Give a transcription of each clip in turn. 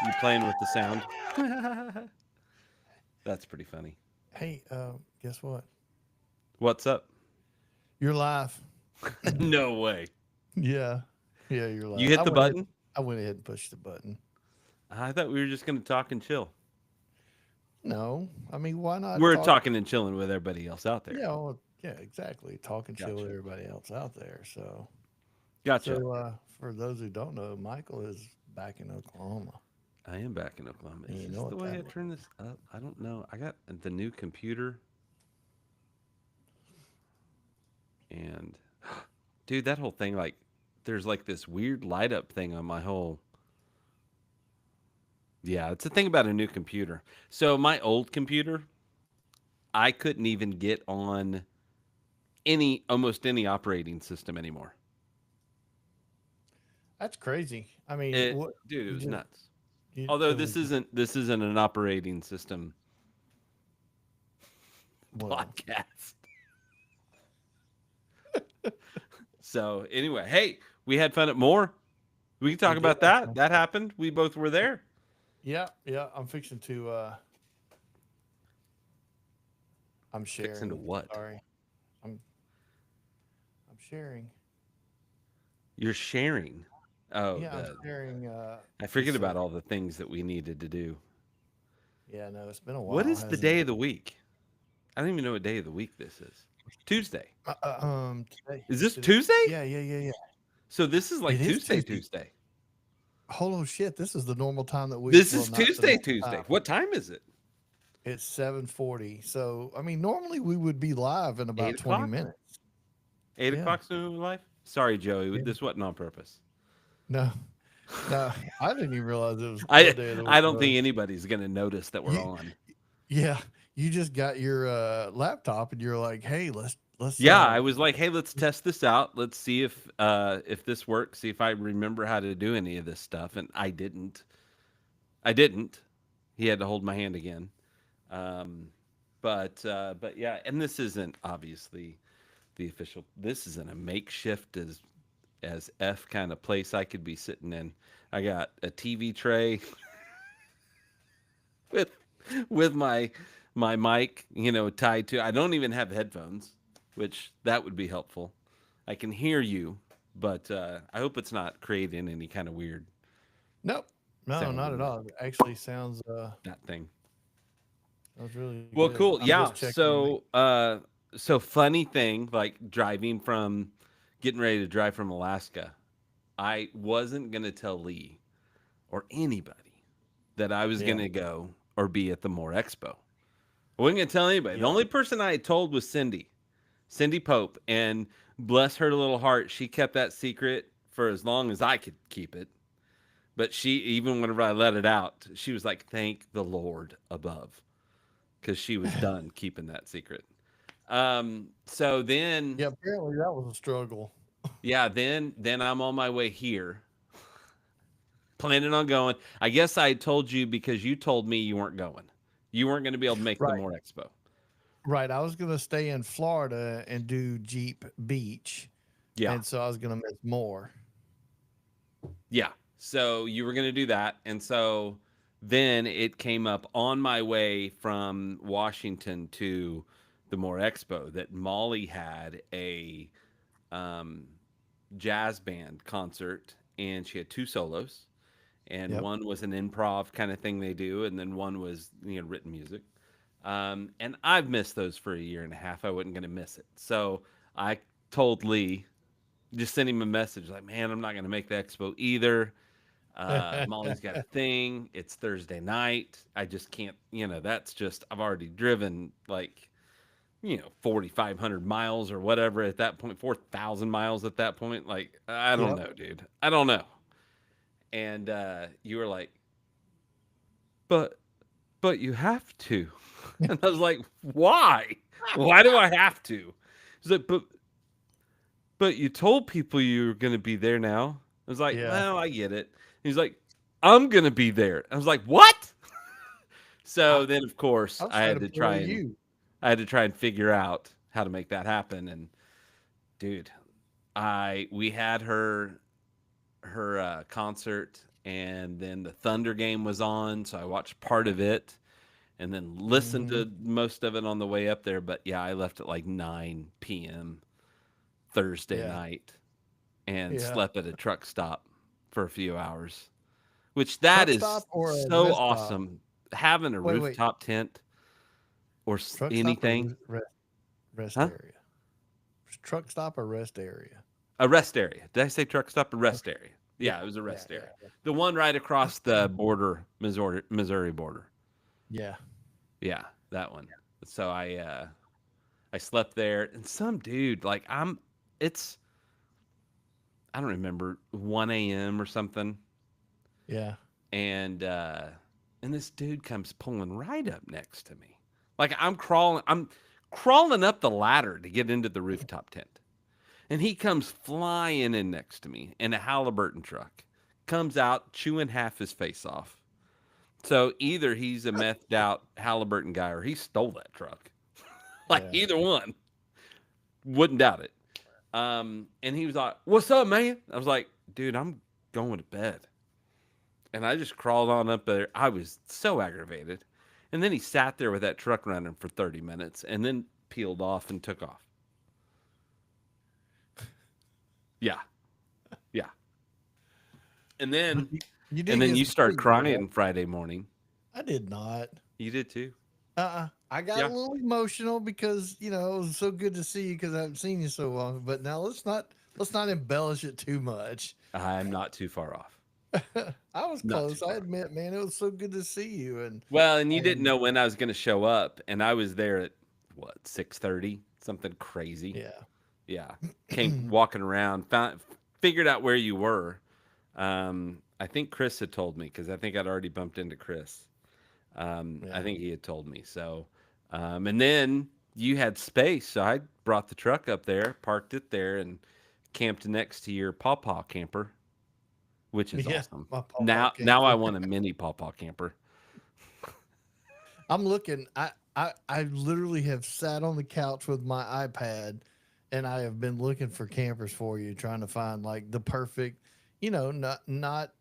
You playing with the sound? That's pretty funny. Hey, guess what? What's up? You're live. No way. Yeah, yeah, you're You live. hit the button? I went ahead and pushed the button. I thought we were just going to talk and chill. No, I mean, why not We're talk? talking and chilling with everybody else out there. Yeah, well, yeah, exactly. Talk and chill with Gotcha. everybody else out there. So, Gotcha. so for those who don't know, Michael is back in Oklahoma, I am back in Oklahoma. and Is you this know the what way that I means. turn this up? I don't know. I got the new computer and dude, that whole thing like there's like this weird light up thing on my whole. Yeah, it's a thing about a new computer. So my old computer, I couldn't even get on any almost any operating system anymore. That's crazy. I mean, It what dude, it you was just nuts. it Although was this isn't an operating system well, podcast. So anyway, hey, we had fun at Moore. We can we talk did. about that. That happened. We both were there. Yeah, yeah. I'm fixing to. I'm Fixing to sharing. what? Sorry, I'm I'm sharing. You're sharing. Oh, Yeah, I'm the sharing. I forget This. about all the things that we needed to do. Yeah, no, it's been a What while, is the hasn't day it? of the week? I don't even know what day of the week this is. Tuesday. Is this Today. Tuesday? Yeah, yeah, yeah, yeah. So this is It like is Tuesday, Tuesday. Tuesday. Holy shit! This is the normal time that we. This Well, is not the Tuesday, normal Tuesday. time. What time is it? It's 7:40. So I mean, normally we would be live in Eight about 20 o'clock? minutes. 8 o'clock Yeah. live? Sorry, Joey. Yeah. This wasn't on purpose. No, no, I didn't even realize it was I what day of the week I it don't think was. anybody's gonna notice that we're You, on. yeah, you just got your laptop and you're like, hey, let's Yeah, I was like, hey, let's test this out. Let's see if this works. See if I remember how to do any of this stuff. And I didn't. I didn't. He had to hold my hand again. Um, but yeah, and this isn't obviously the official. This isn't a makeshift as F kind of place I could be sitting in. I got a TV tray with with my mic, tied to. I don't even have headphones, which that would be helpful. I can hear you, but I hope it's not creating any kind of weird Nope. No, sound not in at the all. It actually that thing. sounds really Well, good. I'm cool. just Yeah. checking to make So funny thing, like getting ready to drive from Alaska. I wasn't gonna tell Lee or anybody that I was yeah. gonna go or be at the More Expo. I wasn't gonna tell anybody. The Yeah. only person I had told was Cindy Pope, and bless her little heart, she kept that secret for as long as I could keep it. But she, even whenever I let it out, she was like, "Thank the Lord above," because she was done keeping that secret. So then, Yeah, apparently that was a struggle. yeah, then I'm on my way here, planning on going. I guess I told you because you told me you weren't going. You weren't going to be able to make the Right. More Expo. Right. I was going to stay in Florida and do Jeep Beach. Yeah, And so I was going to miss more. yeah. So you were going to do that, and so then it came up on my way from Washington to the More Expo that Molly had a um, jazz band concert, and she had two solos, and Yep. one was an improv kind of thing they do, and then one was written music. And I've missed those for a year and a half. I wasn't going to miss it, so I told Lee, just sent him a message like, "Man, I'm not going to make the expo either. Molly's got a thing. It's Thursday night. I just can't. That's just I've already driven like 4,500 miles or whatever at that point, 4,000 miles at that point. Like, I don't Yep. know, dude. I don't know." And you were like, but but you have to. And I was like, why? Why do I have to? He's like, but you told people you were gonna be there now. I was like, Yeah. well, I get it. He's like, I'm gonna be there. I was like, what? I, So then of course I was trying to pull you. I had to try and figure out how to make that happen. And dude, I we had her concert, and then the Thunder game was on, so I watched part of it, and then listened Mm-hmm. to most of it on the way up there. But yeah, I left at like 9 p.m. Thursday Yeah. night and Yeah. slept at a truck stop for a few hours, which that Truck is stop or a so rest stop? awesome. Having a Wait. rooftop tent or Truck stop or anything, rest huh? area? Truck stop or rest area? A rest area. Did I say truck stop? A rest Okay. area. Yeah. Yeah, it was a Yeah. rest area. Yeah. The one right across the border, Missouri border. Yeah. Yeah, that one. So I slept there, and some dude like it's I don't remember 1 a.m. or something, Yeah. and this dude comes pulling right up next to me, like I'm crawling up the ladder to get into the rooftop tent. And he comes flying in next to me in a Halliburton truck, comes out chewing half his face off. So either he's a methed out Halliburton guy or he stole that truck. Like Yeah. either one. Wouldn't doubt it. And he was like, "What's up, man?" I was like, "Dude, I'm going to bed." And I just crawled on up there. I was so aggravated. And then he sat there with that truck running for 30 minutes and then peeled off and took off. Yeah. Yeah. And But then you And did then get you some start sleep, though, right? crying Friday morning. I did not. You did too? I got a Yeah. little emotional because it was so good to see you because I haven't seen you so long. But now let's not embellish it too much. I'm not too far off. I was Not too close. I far. admit, man, it was so good to see you. Well, and you didn't And know when I was going to show up, and I was there at what 6:30, something crazy. yeah. Yeah, came walking around, figured out where you were. I think Chris had told me because I think I'd already bumped into Chris. I Yeah. think he had told me so. And then you had space, so I brought the truck up there, parked it there, and camped next to your pawpaw camper, which is Yeah. awesome. My pawpaw Now I camper. want a mini pawpaw camper. I'm looking. I literally have sat on the couch with my iPad, and I have been looking for campers for you, trying to find like the perfect, not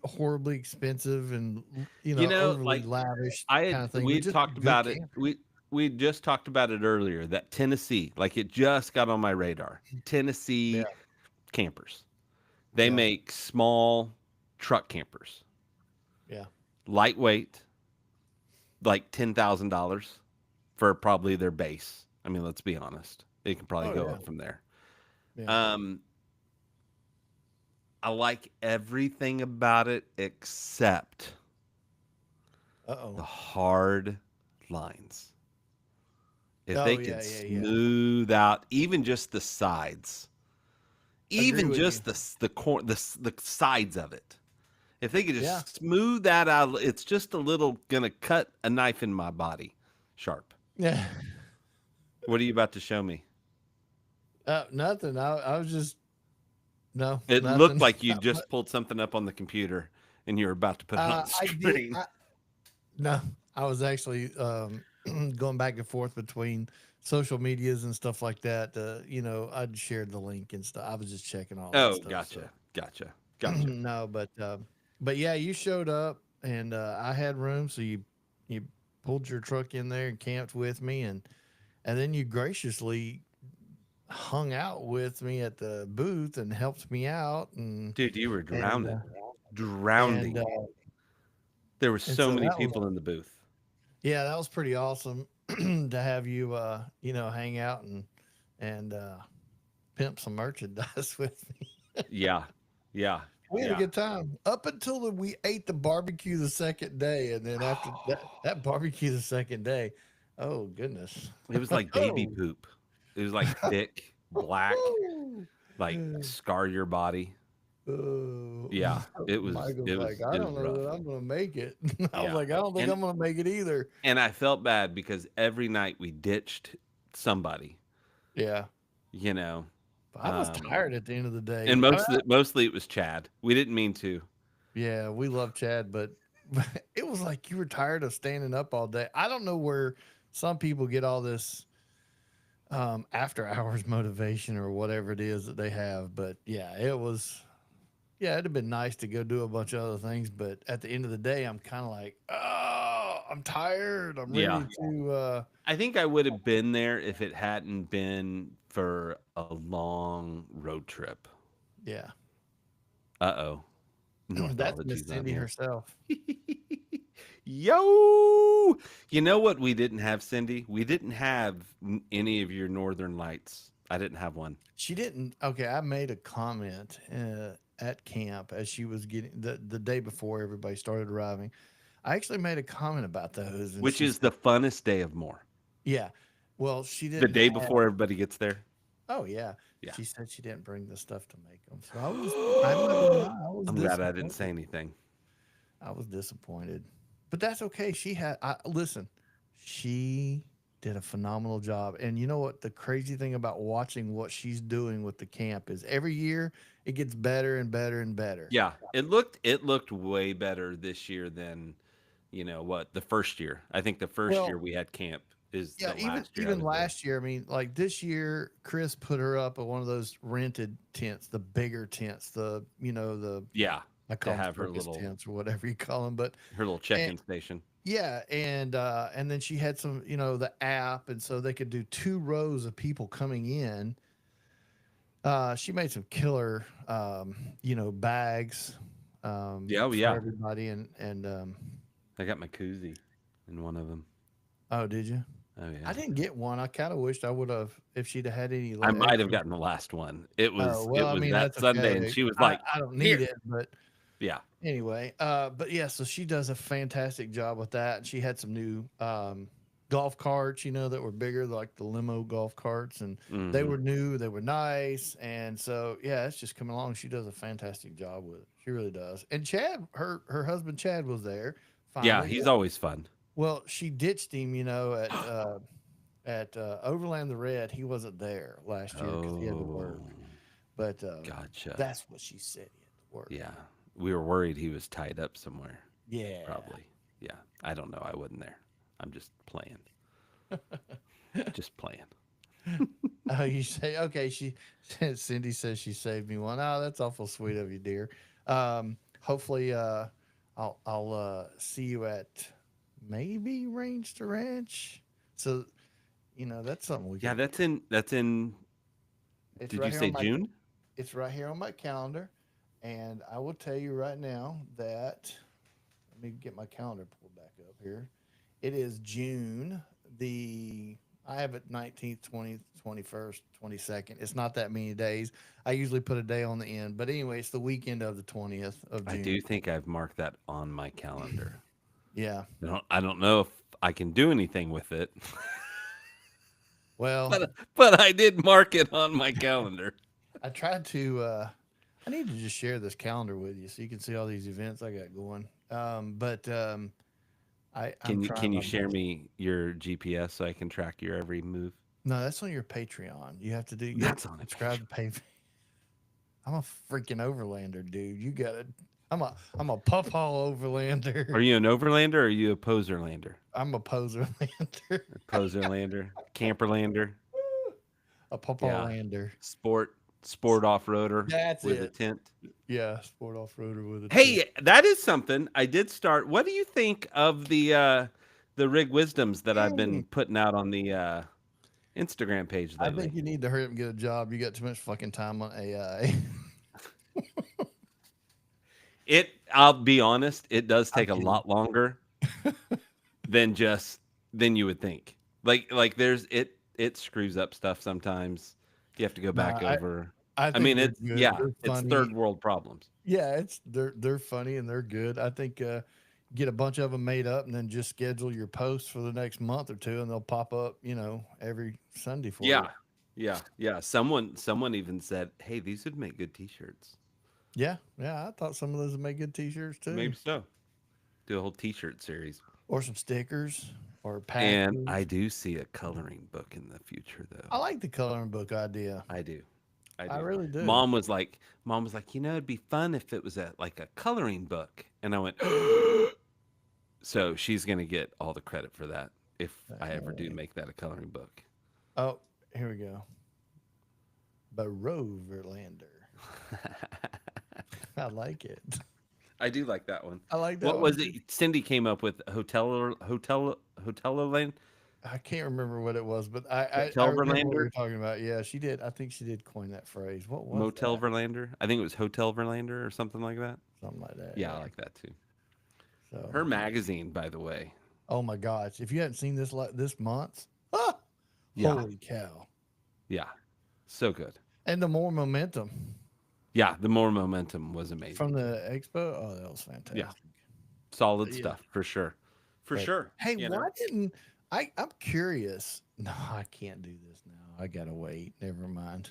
horribly expensive and overly Like lavish I kind had of thing, we but had just a talked good about it. camper. We just talked about it earlier that Tennessee, like it just got on my radar. Yeah. Tennessee campers. They Yeah. make small truck campers, Yeah. lightweight, like $10,000 for probably their base. I mean, let's be honest. They can probably Oh go yeah. up from there. Yeah. Um, I like everything about it except Uh the oh. hard lines. If they Oh could yeah. Yeah. Yeah. smooth out even just the sides, Agree even with you. just the sides of it. If they could Yeah. just smooth that out, it's just a little gonna cut a knife in my body, sharp. Yeah. What are you about to show me? Nothing. I was just no It looked nothing. like you just pulled something up on the computer and you were about to put it on the I did. screen. No, I was actually going back and forth between social medias and stuff like that. I'd shared the link and stuff. I was just checking all that Oh, stuff. So gotcha. no, but yeah, you showed up and I had room, so you pulled your truck in there and camped with me, and then you graciously hung out with me at the booth and helped me out Dude, you were and drowning, and drowning. There were and so so many that was people in the booth. yeah, that was pretty awesome to have you hang out and pimp some merchandise with me. Yeah, yeah, We had a yeah. good time up until we ate the barbecue the second day, and then after that barbecue the second day, oh goodness, It was like baby oh, poop. It was like thick, black, like scar your body. oh. Yeah, Michael's like, I it was don't know rough. that I'm gonna make it. I was Yeah. like, I don't think And I'm gonna make it either. and I felt bad because every night we ditched somebody, Yeah, you know. but I was Um, tired at the end of the and day. mostly it was Chad. We didn't mean to. Yeah, we love Chad, but it was like you were tired of standing up all day. I don't know where some people get all this after hours motivation or whatever it is that they have, but yeah, it was. Yeah, it'd have been nice to go do a bunch of other things, but at the end of the day, I'm kind of like, oh, I'm tired. I'm Yeah. ready to. I think I would have been there if it hadn't been for a long road trip. Yeah, Uh-oh. that's Miss Northology's on Cindy here. herself. Yo! You know what we didn't have, Cindy? We didn't have any of your northern lights. I didn't have one. She didn't. Okay, I made a comment at camp as she was getting the day before everybody started arriving. I actually made a comment about those, and Which she is said, the funnest day of more. "Yeah, well, she The didn't day have." before everybody gets there. Oh yeah, Yeah. she said she didn't bring the stuff to make them. So I was. I'm not gonna lie, I was I'm glad I didn't say disappointed. anything. I was disappointed, but that's okay. She had. I listen. She did a phenomenal job, and you know what? The crazy thing about watching what she's doing with the camp is every year it gets better and better and better. Yeah, it looked way better this year than, what, the first year. I think the first year Well, we had camp is yeah, the even last year I even was there. last year, I mean, like this year, Chris put her up at one of those rented tents, the bigger tents, the Yeah, I to call them have circus tents or whatever you call them, but her little and check-in station. yeah, and then she had some, the app, and so they could do 2 rows of people coming in. She made some killer, bags, Yeah, oh for yeah. everybody, and I got my koozie in one of them. oh, did you? Oh I yeah. didn't get one. I kind of wished I would have if she'd have had any I might have extra. gotten the last one. It Oh, was well, it I was mean, that that's Sunday and okay. she was I like, I don't need "Here." it, but Yeah. anyway, but yeah, so she does a fantastic job with that. And she had some new golf carts, that were bigger, like the limo golf carts, and they Mhm. were new, they were nice, and so yeah, it's just coming along. She does a fantastic job with it. She really does. And Chad, her husband Chad was there Yeah, finally. he's always fun. Well, she ditched him, at Overland the Red. He wasn't there last year because he had to Oh, work. But gotcha. that's what she said. He had to work. Yeah. We were worried he was tied up somewhere, Yeah. probably. Yeah. I don't know. I wasn't there. I'm just playing. Just playing. Oh, you say okay. She Cindy says she saved me one. Oh, that's awful sweet of you, dear. Hopefully, I'll see you at maybe Range to Ranch. So that's something we Yeah, could. that's in It's did right you here say on my. June? It's right here on my calendar, and I will tell you right now that. Let me get my calendar pulled back up here. It is June the I have it 19th, 20th, 21st, 22nd. It's not that many days. I usually put a day on the end, but anyway, it's the weekend of the 20th of I June. do think I've marked that on my calendar. Yeah. I don't know if I can do anything with it, Well, but I did mark it on my calendar. I tried to I need to just share this calendar with you so you can see all these events I got going. But I'm Can trying you my share best. me your GPS so I can track your every move? No, that's on your Patreon. You have to That's on a subscribe picture. to pay. I'm a freaking overlander, dude. You got it. I'm a puff hall overlander. Are you an overlander or are you a poserlander? I'm a poserlander. A poserlander, camperlander. A puff hall Yeah, lander. sport off-roader That's with a it. tent. Yeah, sport off roader with a tent. Hey, that is something I did start. What do you think of the rig wisdoms that I've been Mm, putting out on the Instagram page I think lately? you need to hurry up and get a job. You got too much fucking time on AI. I'll be honest, it does I'm take a kidding. lot longer than you would think. Like it screws up stuff sometimes. You have to go No, back over. I I think mean, they're it's good. yeah, They're it's funny. third world problems. Yeah, they're funny and they're good. I think get a bunch of them made up and then just schedule your posts for the next month or two, and they'll pop up, every Sunday for you. Yeah. Yeah, yeah. Someone even said, "Hey, these would make good t-shirts." Yeah, yeah. I thought some of those would make good T-shirts too, Maybe so. Do a whole t-shirt series. or some stickers or And patches. I do see a coloring book in the future I though. like the coloring book idea. I do. I I do. really do. Mom was like, it'd be fun if it was a coloring book. And I went, so she's gonna get all the credit for that if I ever do Uh, make that a coloring book. oh, here we go. Baroverlander. I like it. I do like that one. I like that What one was too. it? Cindy came up with Hotel Land, I can't remember what it was, but I Hotel remember what Verlander, you're talking about. Yeah, she did. I think she did coin that phrase. What was Motel that? Verlander. I think it was Hotel Verlander or something like that. Something like that. Yeah, I Yeah. like that too. So, Her magazine, by the way. oh my gosh, if you hadn't seen this month, ah, Yeah, holy cow! yeah, so good. And the more momentum Yeah, the more momentum was from amazing. the expo. Oh, that was Yeah, fantastic. solid But yeah, stuff for sure, for but sure. hey, You know, why didn't I'm curious. No, I can't do this now. I gotta wait. Never mind.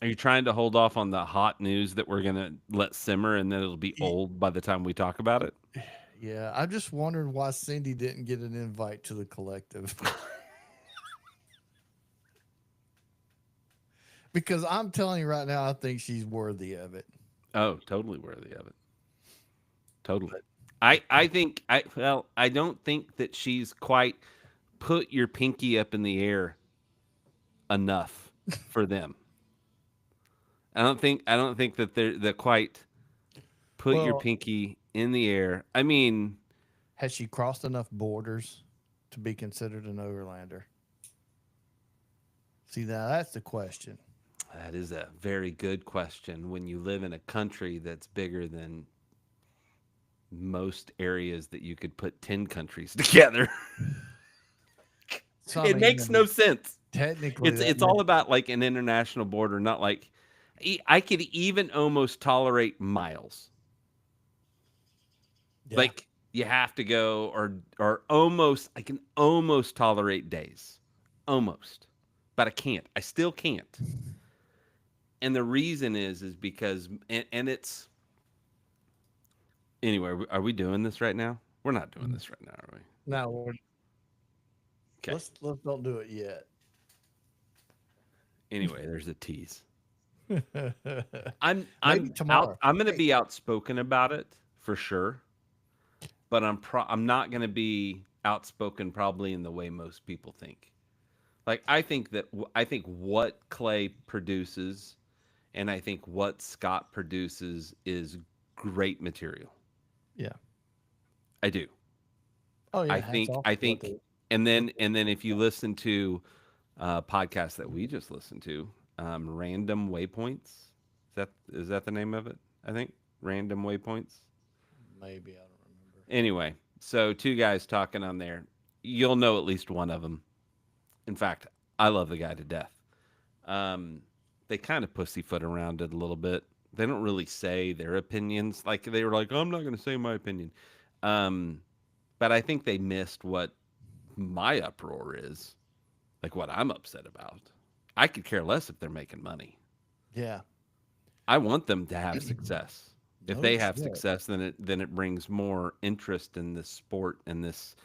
are you trying to hold off on the hot news that we're gonna let simmer and then it'll be Y- old by the time we talk about it? Yeah, I just wondered why Cindy didn't get an invite to the collective. Because I'm telling you right now, I think she's worthy of it. Oh, totally worthy of it. Totally. But I don't think that she's quite put your pinky up in the air enough for them. I don't think that they're quite put your well, pinky in the air. I mean, has she crossed enough borders to be considered an overlander? See, now that's the question. that is a very good question when you live in a country that's bigger than most areas that you could put 10 countries together. So I It mean, makes no sense. technically It's that it's all makes about like an international border, not like I could even almost tolerate miles. yeah. Like you have to go or almost I can almost tolerate days. Almost. But I can't. I still can't. And the reason is because and it's anyway, are we doing this right now? We're not doing this right now, are we? Now Okay. let's don't do it yet. Anyway, there's a tease. Maybe I'm out tomorrow. I'm going to Hey, be outspoken about it for sure, but I'm not going to be outspoken probably in the way most people think. Like I think what Clay produces and I think what Scott produces is great material. yeah. I do. Oh I yeah. Hats think off I to what think they what and if they you listen to podcast that we just listened to, Random Waypoints. Is that the name of it? I think Random Waypoints. maybe I don't remember. Anyway, so two guys talking on there. You'll know at least one of them. In fact, I love the guy to death. Um, they kind of pussyfoot around it a little bit. They don't really say their opinions. Like they were like, I'm not going to say my opinion. Um, but I think they missed what my uproar is, like what I'm upset about. I could care less if they're making money. Yeah. I want them to have success. If No they have shit. success, then it brings more interest in this sport and this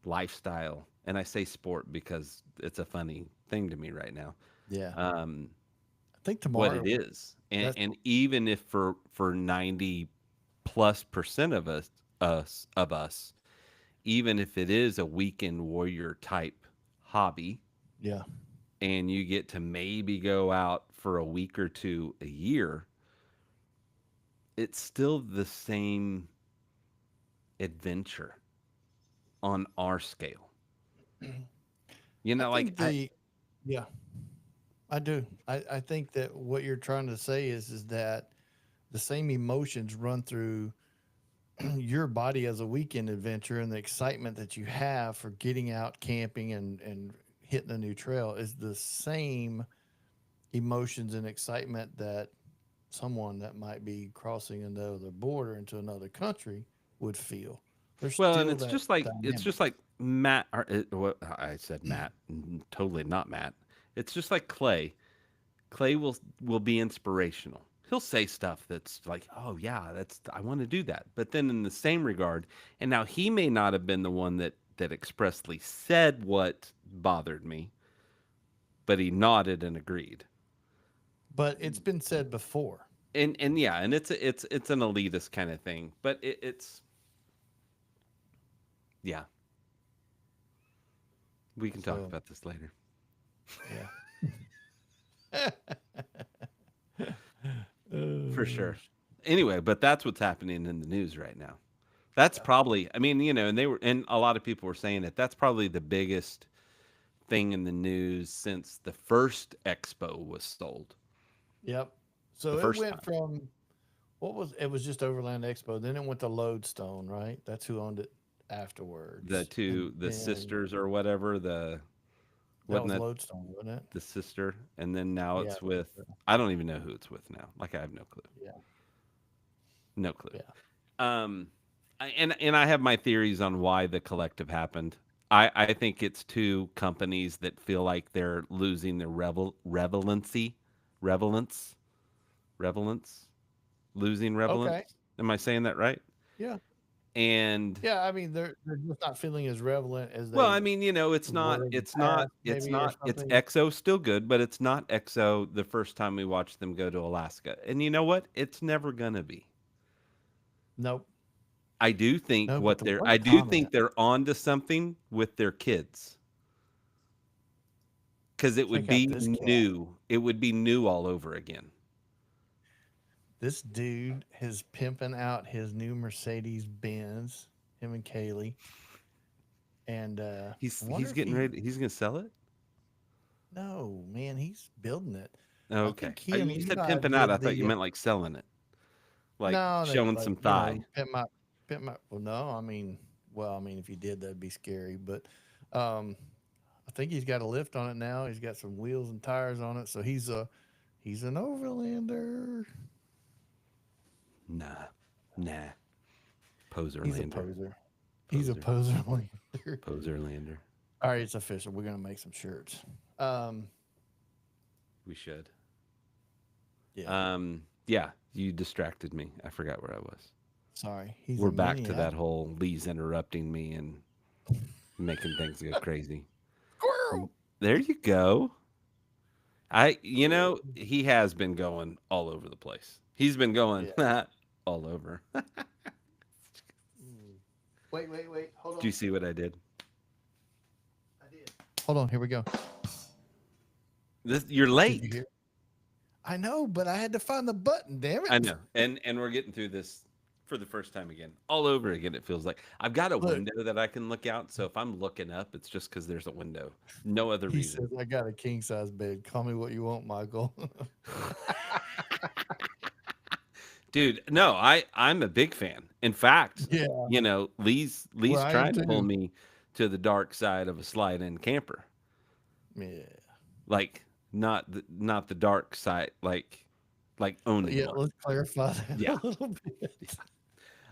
lifestyle. And I say sport because it's a funny thing to me right now. Yeah. Um, I think what it tomorrow is, and that's and even if for 90+% of us, even if it is a weekend warrior type hobby, yeah. and you get to maybe go out for a week or two a year, it's still the same adventure on our scale. I Like think the yeah, I do. I think that what you're trying to say is that the same emotions run through your body as a weekend adventure, and the excitement that you have for getting out camping and hitting a new trail is the same emotions and excitement that someone that might be crossing another border into another country would feel. There's well, and still that it's dynamic. just like Matt. What I said, Matt, totally not Matt. It's just like Clay. Clay will be inspirational. He'll say stuff that's like, "Oh yeah, that's I want to do that." But then in the same regard, and now he may not have been the one that expressly said what bothered me, but he nodded and agreed. But it's been said before. And yeah, and it's an elitist kind of thing, but it's yeah. We can talk So about this later. yeah. for Uh, sure. Anyway, but that's what's happening in the news right now. That's yeah. probably, I mean, and they were, and a lot of people were saying it. That's probably the biggest thing in the news since the first expo was sold. Yep. The So it first went time. from what was it was just Overland Expo. Then it went to Lodestone, right? That's who owned it The afterwards. And two, the then sisters or whatever, that wasn't was that Lodestone, wasn't it? the sister? And then now Yeah. it's with, I don't even know who it's with now. Like I have no clue. Yeah. No clue. Yeah. Um, and I have my theories on why the collective happened. I think it's two companies that feel like they're losing their revelance, revelance, losing relevance. Okay. Am I saying that right? Yeah. And Yeah. I mean, they're just not feeling as relevant as well, I they mean, were in the past, maybe, or it's something. EXO still good, but it's not EXO the first time we watched them go to Alaska. And you know what? It's never gonna be. Nope. No, but the I one do comment. think they're on to something with their kids because it would Check out be this cat. new. It would be new all over again. This dude is pimping out his new Mercedes Benz. Him and Kaylee, and I wonder He's if getting he. ready. He's gonna sell it. No, man, he's building it. I Okay. think he and You said Levi pimping out. I did thought you the. meant like selling it, like No, they showing like some thigh. pimp my. Well, no, I mean, well, I mean, if he did, that'd be scary. But um, I think he's got a lift on it now. He's got some wheels and tires on it, so he's an overlander. Nah, nah. Poser He's a lander. poser. He's a Poser. poser lander. Poser lander. All right, it's official. We're gonna make some shirts. Um, We should. yeah. Yeah. You distracted me. I forgot where I was. Sorry, he's We're a back to maniac. that whole Lee's interrupting me and making things go crazy. Squirrel. There you go. He has been going all over the place. He's been going Yeah. all over. Mm. Wait. Hold Do on. you see what I did? I did. Hold on. Here we go. You're Did you late. hear? I know, but I had to find the button. Damn I it! know. And we're getting through this for the first time again. All over again it feels like. I've got a Look, window that I can look out, so if I'm looking up, it's just cuz there's a window. No other he reason. says I got a king size bed. Call me what you want, Michael. Dude, no, I'm a big fan. In fact, Yeah. Well, Lee's I am trying to pull too. me to the dark side of a slide-in camper. Yeah. Like not the dark side, like But owning yeah, one. let's clarify that Yeah. a little bit.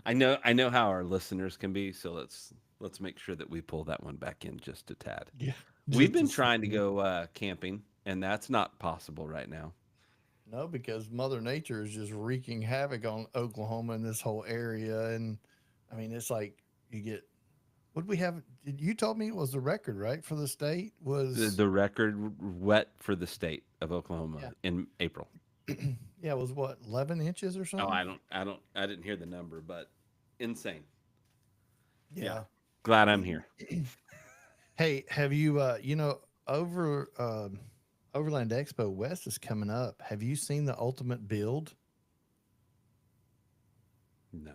I know how our listeners can be, so let's make sure that we pull that one back in just a tad. Yeah. We've Just a been trying to second. go camping, and that's not possible right now. No, because Mother Nature is just wreaking havoc on Oklahoma and this whole area. And I mean, it's like you get what we have. You told me it was the record, right? For the state was, The record wet for the state of Oklahoma yeah. in April. Yeah, it was what, 11 inches or Oh, something? I didn't hear the number, but insane. Yeah. Yeah. Glad I'm here. Hey, have you, over, Overland Expo West is coming up. Have you seen the ultimate build? No.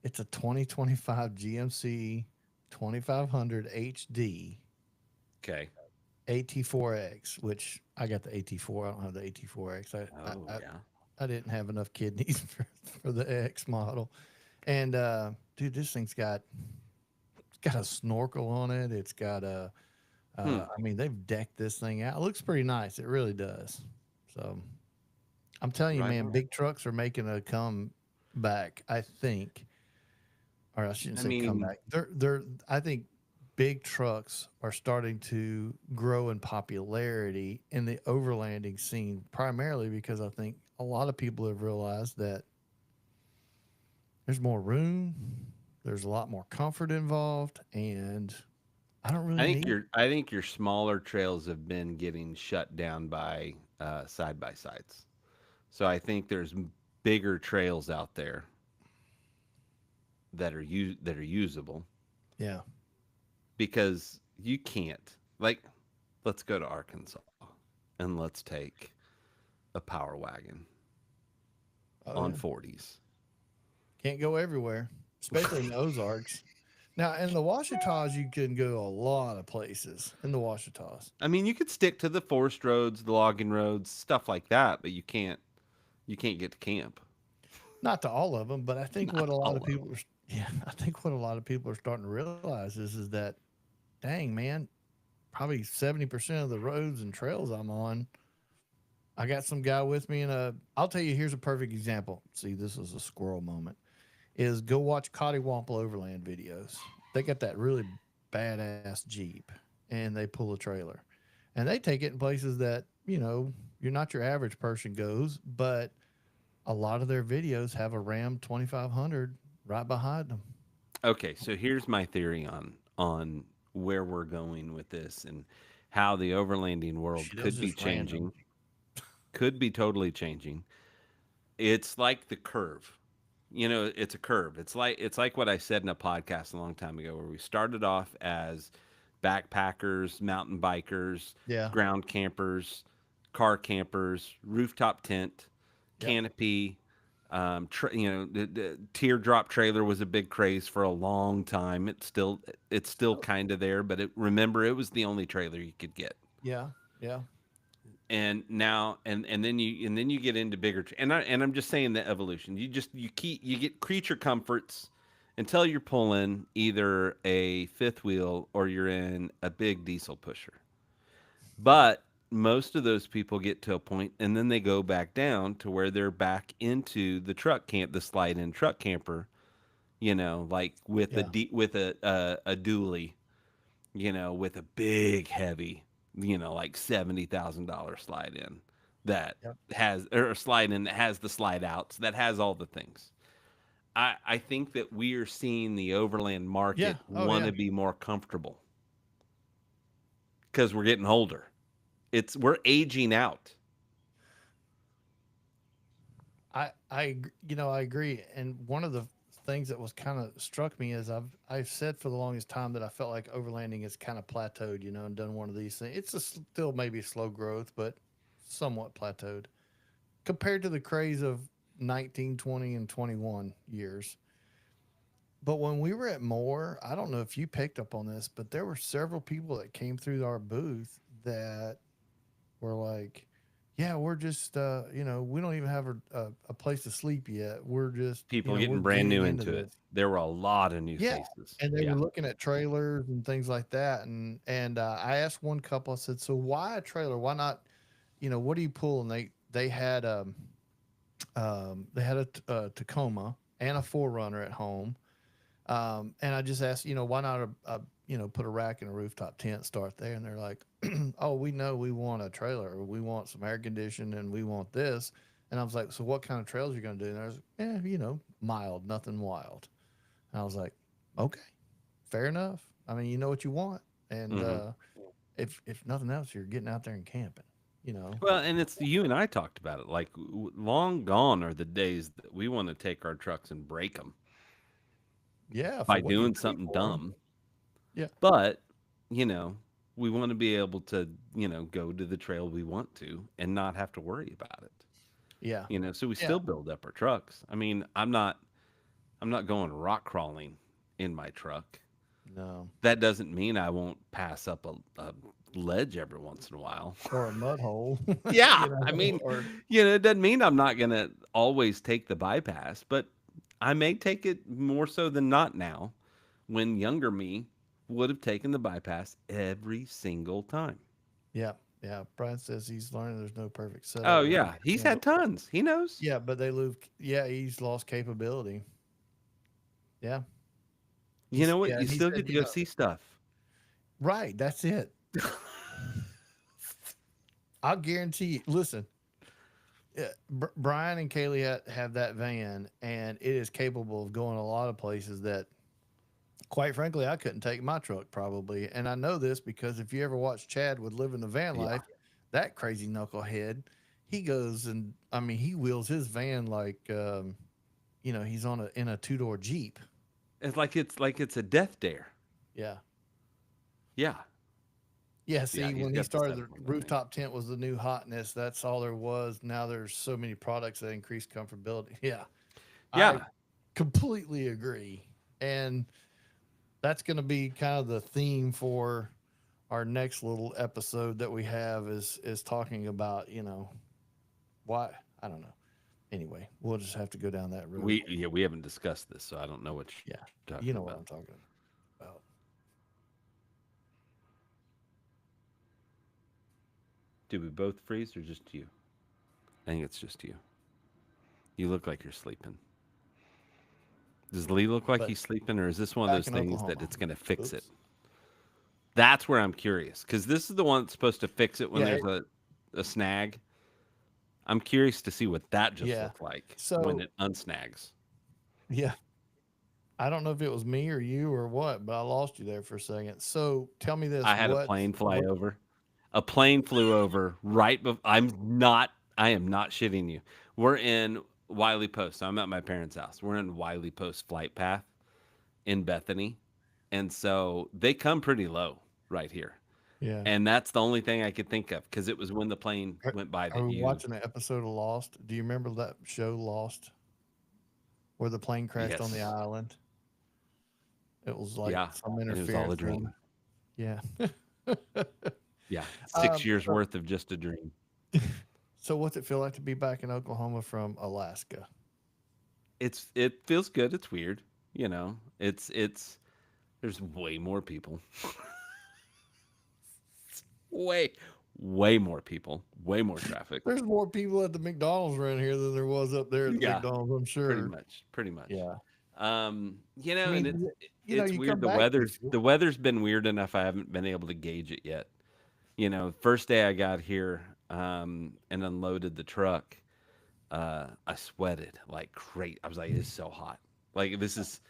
It's a 2025 GMC 2500 HD Okay. AT4X, which I got the AT4. I don't have the AT4X. Oh, I, yeah. I didn't have enough kidneys for the X model. And dude, this thing's got a snorkel on it. It's got a Hmm. I mean, they've decked this thing out. It looks pretty nice. It really does. So I'm telling you, Right man, on. big trucks are making a comeback, I think. Or I shouldn't I say mean, comeback. They're I think big trucks are starting to grow in popularity in the overlanding scene, primarily because I think a lot of people have realized that there's more room, there's a lot more comfort involved, and I don't really need. I think your smaller trails have been getting shut down by side by sides. So I think there's bigger trails out there that are usable Yeah. because you can't, like, let's go to Arkansas and let's take a power wagon. Oh on yeah. 40s. Can't go everywhere, especially in the Ozarks. Now, in the Ouachitas, you can go a lot of places in the Ouachitas. I mean, you could stick to the forest roads, the logging roads, stuff like that, but you can't get to camp. Not to all of them, but I think Not what a lot all of of people are, yeah, I think what a lot of people are starting to realize is that, dang man, probably 70% of the roads and trails I'm on, I got some guy with me in a. I'll tell you, here's a perfect example. See, this is a squirrel moment. Is go watch Cottywample Overland videos. They got that really badass Jeep, and they pull a trailer, and they take it in places that you're not your average person goes, but a lot of their videos have a Ram 2500 right behind them. Okay, so here's my theory on where we're going with this and how the overlanding world Shit, it was could be just random. changing, could be totally changing. It's like the curve. It's a curve. It's like what I said in a podcast a long time ago where we started off as backpackers, mountain bikers, Yeah. ground campers, car campers, rooftop tent, Yep. canopy. The teardrop trailer was a big craze for a long time. It's still Oh, kind of there, but remember it was the only trailer you could get. yeah. Yeah. And now and then you get into bigger and I'm just saying the evolution. You get creature comforts until you're pulling either a fifth wheel or you're in a big diesel pusher. But most of those people get to a point and then they go back down to where they're back into the slide in truck camper, like with a Yeah. with a dually, with a big heavy, like $70,000 slide in that Yep. has or a slide in that has the slide outs that has all the things. I think that we are seeing the overland Yeah. market Oh want yeah. to be more comfortable because we're getting older. We're aging out. I agree. And one of the things that was kind of struck me is I've said for the longest time that I felt like overlanding has kind of plateaued, and done one of these things. It's still maybe slow growth, but somewhat plateaued compared to the craze of 19, 20, and 21 years. But when we were at Moore, I don't know if you picked up on this, but there were several people that came through our booth that were like, yeah, we're just, we don't even have a place to sleep yet. We're just, People we're getting brand getting new into into it. this. There were a lot of new Yeah. faces. And they Yeah. were looking at trailers and things like that. And I asked one couple, I said, so why a trailer? Why not, what do you pull? And they had a Tacoma and a Forerunner at home. And I just asked, why not put a rack in a rooftop tent, start there. And they're like, oh, we know we want a trailer. We want some air conditioning and we want this. And I was like, so what kind of trails are you going to do? And I was, mild, nothing wild. And I was like, okay, fair enough. I mean, you know what you want. And Hmm. if nothing else, you're getting out there and camping, you know? Well, and it's you and I talked about it. Like long gone are the days that we want to take our trucks and break them Yeah, for by what you doing pay something for them. dumb. Yeah. But, you know, we want to be able to, go to the trail we want to and not have to worry about it. Yeah. So we Yeah. still build up our trucks. I mean, I'm not going rock crawling in my truck. No. That doesn't mean I won't pass up a ledge every once in a while. Or a mud hole, Yeah, I mean, or it doesn't mean I'm not gonna always take the bypass, but I may take it more so than not now. When younger me would have taken the bypass every single time. yeah, yeah. Brian says he's learning there's no perfect setup, Oh but yeah, he's yeah, had tons. He knows. yeah, but they lose. Yeah, he's lost capability. Yeah, You know what? yeah, You and he still said, get to go see stuff. right, that's it. I'll guarantee you. Listen, Brian and Kaylee have that van, and it is capable of going a lot of places that, quite frankly, I couldn't take my truck probably. And I know this because if you ever watch Chad would live in the van Yeah, life, that crazy knucklehead, he goes and I mean he wheels his van like he's on a two-door Jeep. it's like it's a death dare. Yeah. Yeah, Yeah, Yeah, see, he's when he got the started, the 7.0 thing. rooftop tent was the new hotness. That's all there was. Now there's so many products that increase comfortability. Yeah, I Yeah, completely agree. And that's going to be kind of the theme for our next little episode that we have is talking about, why, I don't know. Anyway, we'll just have to go down that road. we haven't discussed this, so I don't know what Yeah. you're You talking know what about. I'm talking about. Do we both freeze or just you? I think it's just you. You look like you're sleeping. Does Lee look like But he's sleeping, or is this one of back those in things that Oklahoma. it's going to fix it? Oops. That's where I'm curious because this is the one that's supposed to fix it when Yeah. there's a snag. I'm curious to see what that just Yeah. looked like when So, it unsnags. yeah, I don't know if it was me or you or what, but I lost you there for a second. So tell me this: I had a plane fly what? over. A plane flew over right before. I am not shitting you. We're in Wiley Post. I'm at my parents' house. We're in Wiley Post flight path in Bethany. And so they come pretty low right here. Yeah. And that's the only thing I could think of because it was when the plane Are, went by are that we you, watching an episode of Lost? Do you remember that show Lost, where the plane crashed on the yes. island? It was like Yeah. some And it was all a interference dream. thing. Yeah. Yeah. 6 years So, worth of just a dream. so what's it feel like to be back in Oklahoma from Alaska? It feels good. It's weird. It's there's way more people. way, way more people. Way more traffic. There's more people at the McDonald's around here than there was up there at the Yeah. McDonald's, I'm Pretty sure. much. Pretty much. Yeah. I And mean, it's you weird. come The back here. weather's been weird enough. I haven't been able to gauge it yet. First day I got here and unloaded the truck, I sweated like crazy. I was like, it's so hot. Like this is.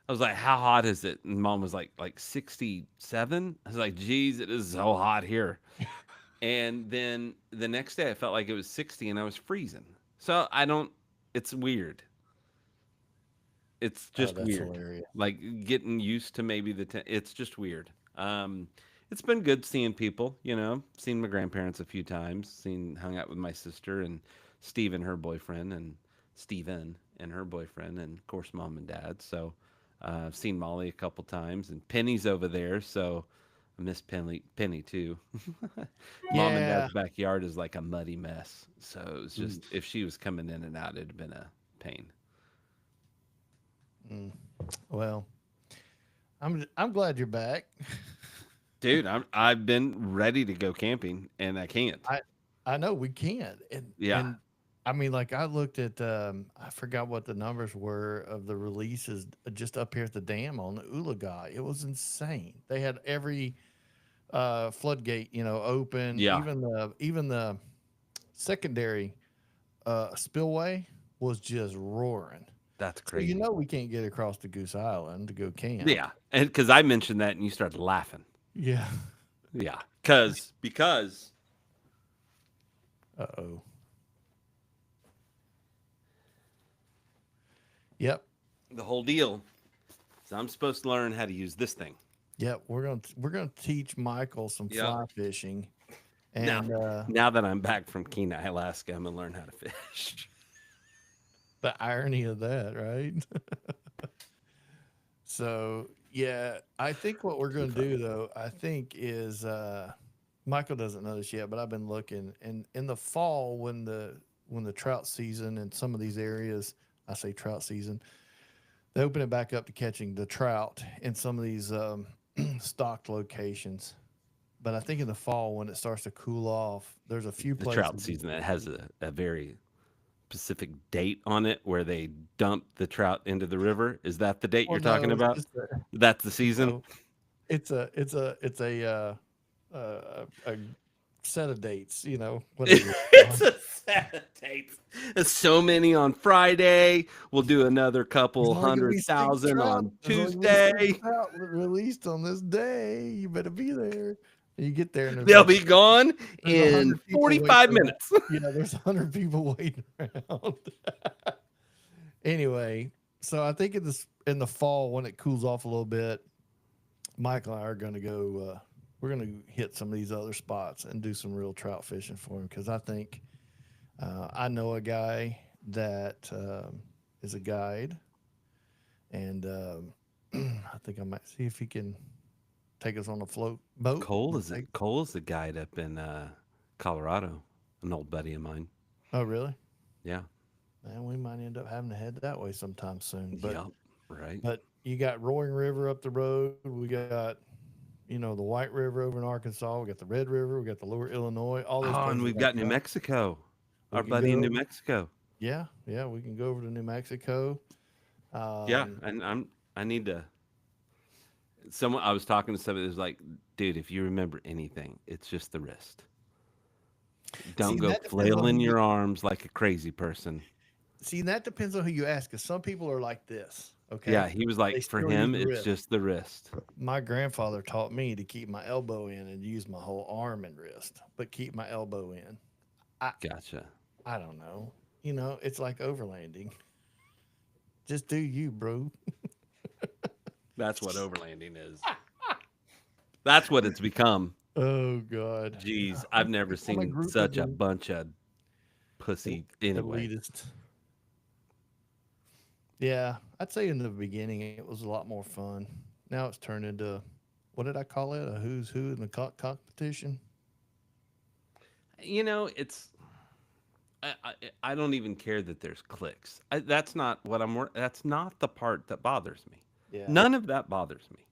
I was like, how hot is it? And mom was like 67. I was like, geez, it is so hot here. And then the next day I felt like it was 60 and I was freezing. So I don't. It's weird. It's Oh, just that's weird. hilarious. Like getting used to maybe it's just weird. It's been good seeing people, seen my grandparents a few times, hung out with my sister and Steve and her boyfriend and Steven and her boyfriend and of course mom and dad. So I've seen Molly a couple times and Penny's over there, so I miss Penny too. Mom and Yeah. dad's backyard is like a muddy mess. So it was just Oof. if she was coming in and out, it'd have been a pain. Mm. Well, I'm glad you're back. Dude, I've been ready to go camping and I can't. I know we can't, and Yeah. and I mean, like I looked at, I forgot what the numbers were of the releases just up here at the dam on the Ulaga. It was insane. They had every floodgate, open. Yeah. Even the secondary spillway was just roaring. That's So crazy. we can't get across to Goose Island to go camp. Yeah. And because I mentioned that and you started laughing. Yeah. Yeah. Because Uh-oh. Yep. the whole deal is I'm supposed to learn how to use this thing. Yep. We're gonna teach Michael some Yep. fly fishing. Now, And now that I'm back from Kenai, Alaska, I'm gonna learn how to fish. the irony of that, right? So yeah, I think what we're going to do though, I think is Michael doesn't know this yet, but I've been looking, and in the fall when the trout season in some of these areas, I say trout season, they open it back up to catching the trout in some of these stocked locations. But I think in the fall when it starts to cool off, there's a few The places. trout season that has a very specific date on it where they dump the trout into the river. Is that the date Well, you're talking no, it's about? just That's the season. no, it's a set of dates, whatever. It's a set of dates. There's so many on Friday. We'll do another couple There's only gonna be 100,000 on There's only gonna be six Tuesday. trout released on this day. You better be there. You get there and They'll be gone there's in 100 people 45 waiting minutes. yeah, there's 100 people waiting around. Anyway, so I think in the fall when it cools off a little bit, Michael and I are going to go we're gonna hit some of these other spots and do some real trout fishing for him because I think I know a guy that is a guide, and I think I might see if he can take us on a float boat. Take, Cole is the guide up in Colorado, an old buddy of mine. oh, really? Yeah. Man, we might end up having to head that way sometime soon. Yep. Right. But you got Roaring River up the road. We got the White River over in Arkansas. We got the Red River. We got the Lower Illinois. All those Oh, and places we've like got New that. Mexico. We Our can buddy in New go. Mexico. Yeah, yeah, we can go over to New Mexico. Yeah, Um, and I need to. Someone I was talking to somebody that was like, dude, if you remember anything, it's just the wrist. Don't see, go that depends on flailing your arms like a crazy person. that depends on who you ask. Because some people are like this. Yeah, Okay, he was they like, for still use him, the it's wrist. just the wrist. My grandfather taught me to keep my elbow in and use my whole arm and wrist, but keep my elbow in. I Gotcha. I don't know. It's like overlanding. Just do you, bro. That's what overlanding is. That's what it's become. Oh God. Jeez, I've never I'm a seen grouper, such a bro. bunch of pussy. Anyway, Elitist. Yeah, I'd say in the beginning it was a lot more fun. Now it's turned into what did I call it? A who's who in the competition? it's. I don't even care that there's clicks. That's not what That's not the part that bothers me. Yeah. None of that bothers me.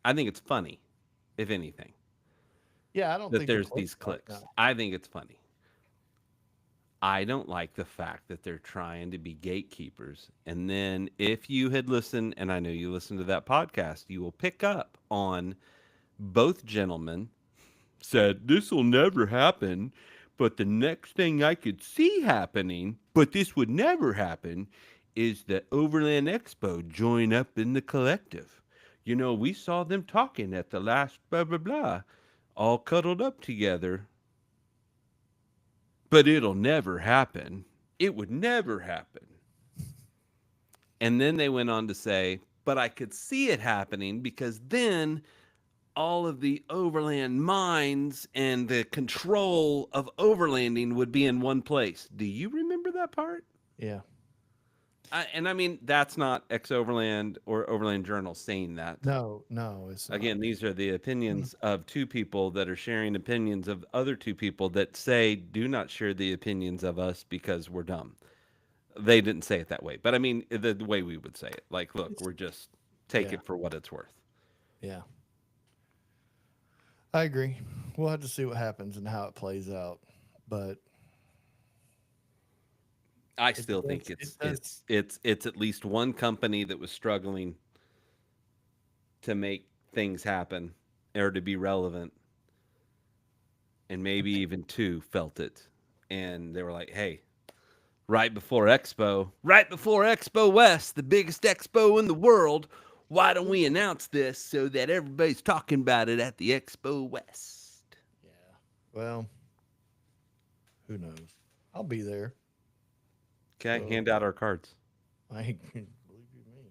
I think it's funny, if anything, Yeah, I don't that think the there's click these part. clicks. No. I think it's funny. I don't like the fact that they're trying to be gatekeepers. And then if you had listened, and I know you listened to that podcast, you will pick up on both gentlemen said, "This will never happen. But the next thing I could see happening, but this would never happen, is that Overland Expo join up in the collective. We saw them talking at the last blah, blah, blah, all cuddled up together. But it'll never happen. It would never happen." And then they went on to say, "But I could see it happening because then all of the overland mines and the control of overlanding would be in one place." Do you remember that part? Yeah. I mean, that's not Ex Overland or Overland Journal saying that. No, no, it's not. Again, these are the Mm. opinions of two people that are sharing opinions of other two people that say, do not share the opinions of us because we're dumb. They didn't say it that way, but I mean, the way we would say it. Like, look, It's we're just take yeah, it for what it's worth. yeah. I agree. We'll have to see what happens and how it plays out. But I it still think does it's it does it's it's it's at least one company that was struggling to make things happen or to be relevant, and I maybe think even two felt it, and they were like, "Hey, right before Expo West, the biggest expo in the world, why don't we announce this so that everybody's talking about it at the Expo West?" yeah. Well, who knows? I'll be there. Okay, So hand out our cards. I ain't believe you me.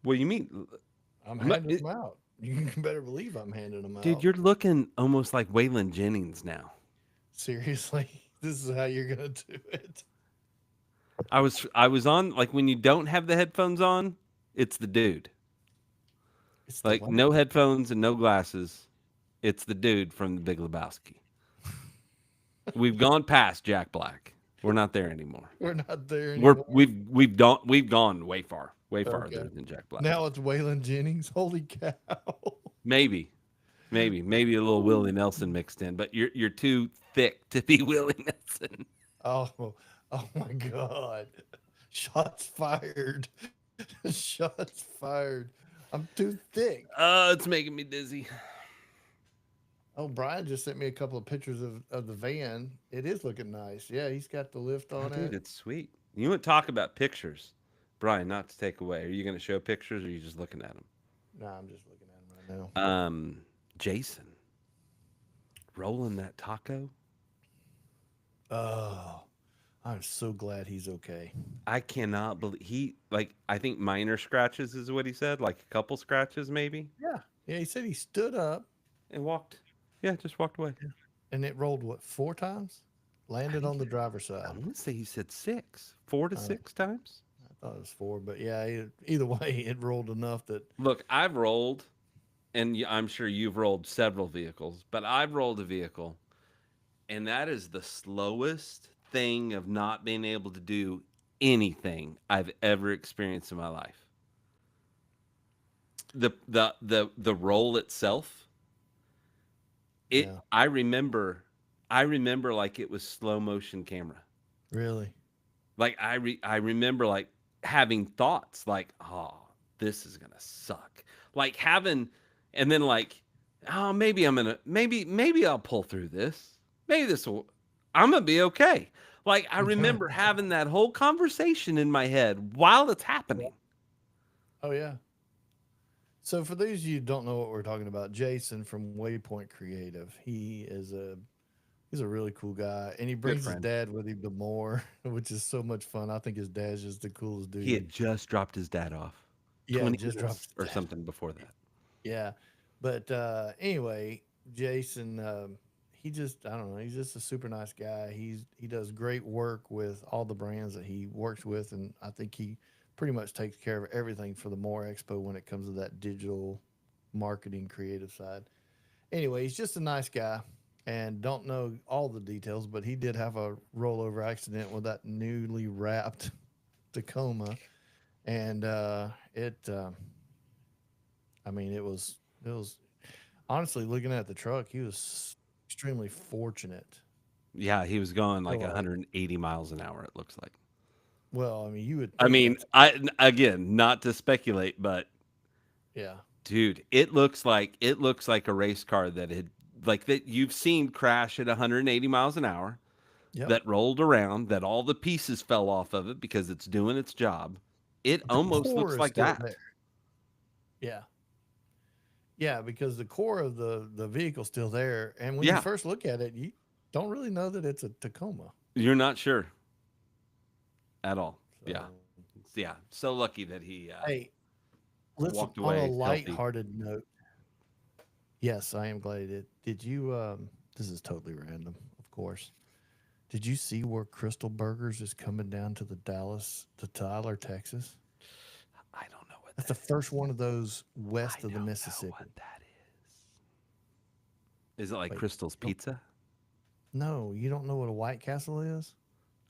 What do you mean? I'm Mu- handing it- them out. You better believe I'm handing them Dude, out. you're looking almost like Waylon Jennings now. Seriously, this is how you're gonna do it. I was on, like, when you don't have the headphones on, it's the dude. It's the Like, what? no headphones and no glasses. It's the dude from the Big Lebowski. We've gone past Jack Black. We're not there anymore. We're not there We're anymore. we've gone way Okay. farther than Jack Black. Now it's Waylon Jennings. Holy cow. Maybe, maybe a little Willie Nelson mixed in, but you're too thick to be Willie Nelson. Oh, oh my God. Shots fired. Shots fired. I'm too thick. It's making me dizzy. Oh, Brian just sent me a couple of pictures of the van. It is looking nice. Yeah, he's got the lift Oh, on dude, it. it's sweet. You want to talk about pictures, Brian? Not to take away. Are you going to show pictures, or are you just looking at them? No, I'm just looking at him right now. Jason rolling that taco. Oh, I'm so glad he's okay. I cannot believe I think minor scratches is what he said, like a couple scratches maybe, Yeah. Yeah, he said he stood up. and walked. Yeah, just walked away. And it rolled what, 4 times? I Landed think on the driver's I side. want to say you said six, 4 to 6 times. I thought it was 4, but yeah, either way, it rolled enough that Look, I've rolled, and I'm sure you've rolled several vehicles, but I've rolled a vehicle, and that is the slowest thing of not being able to do anything I've ever experienced in my life. The roll itself, it yeah, I remember like it was slow motion camera. really. Like I remember like having thoughts like, oh, this is gonna suck. Like having, and then like, oh, maybe I'll pull through this. Maybe this will, I'm gonna be okay. Like I remember having that whole conversation in my head while it's happening. Oh yeah. So for those of you who don't know what we're talking about, Jason from Waypoint Creative, he's a really cool guy, and he Good brings his friend. dad with him to more, which is so much fun. I think his dad's just the coolest He dude. had just dropped his dad off Yeah, 20 just dropped minutes his or dad. something before that. Yeah, but anyway, Jason, he just I don't know, he's just a super nice guy. He does great work with all the brands that he works with, and I think he pretty much takes care of everything for the More Expo when it comes to that digital marketing creative side. Anyway, he's just a nice guy, and don't know all the details, but he did have a rollover accident with that newly wrapped Tacoma, and I mean, it was honestly looking at the truck, he was extremely fortunate. Yeah, he was going To like like, 180 miles an hour. It looks like. well, I mean, you would I think mean, that's I again, not to speculate, but yeah, dude, it looks like a race car that had like that you've seen crash at 180 miles an hour, yep. that rolled around, that all the pieces fell off of it because it's doing its job. It But the almost core looks is like still that. there. Yeah, yeah, because the core of the vehicle's still there, and when you Yeah, first look at it, you don't really know that it's a Tacoma. you're not sure at all. Yeah, So, yeah. So lucky that he hey, listen, walked on a away healthy. lighthearted note, yes, I am glad he did. Did you, this is totally random, of course. Did you see where Crystal Burgers is coming down to the Dallas, to Tyler, Texas? I don't know what That's the that first is. one of those I west of the don't know what Mississippi. that is. Is it like Wait, Crystal's don't, Pizza? no, you don't know what a White Castle is?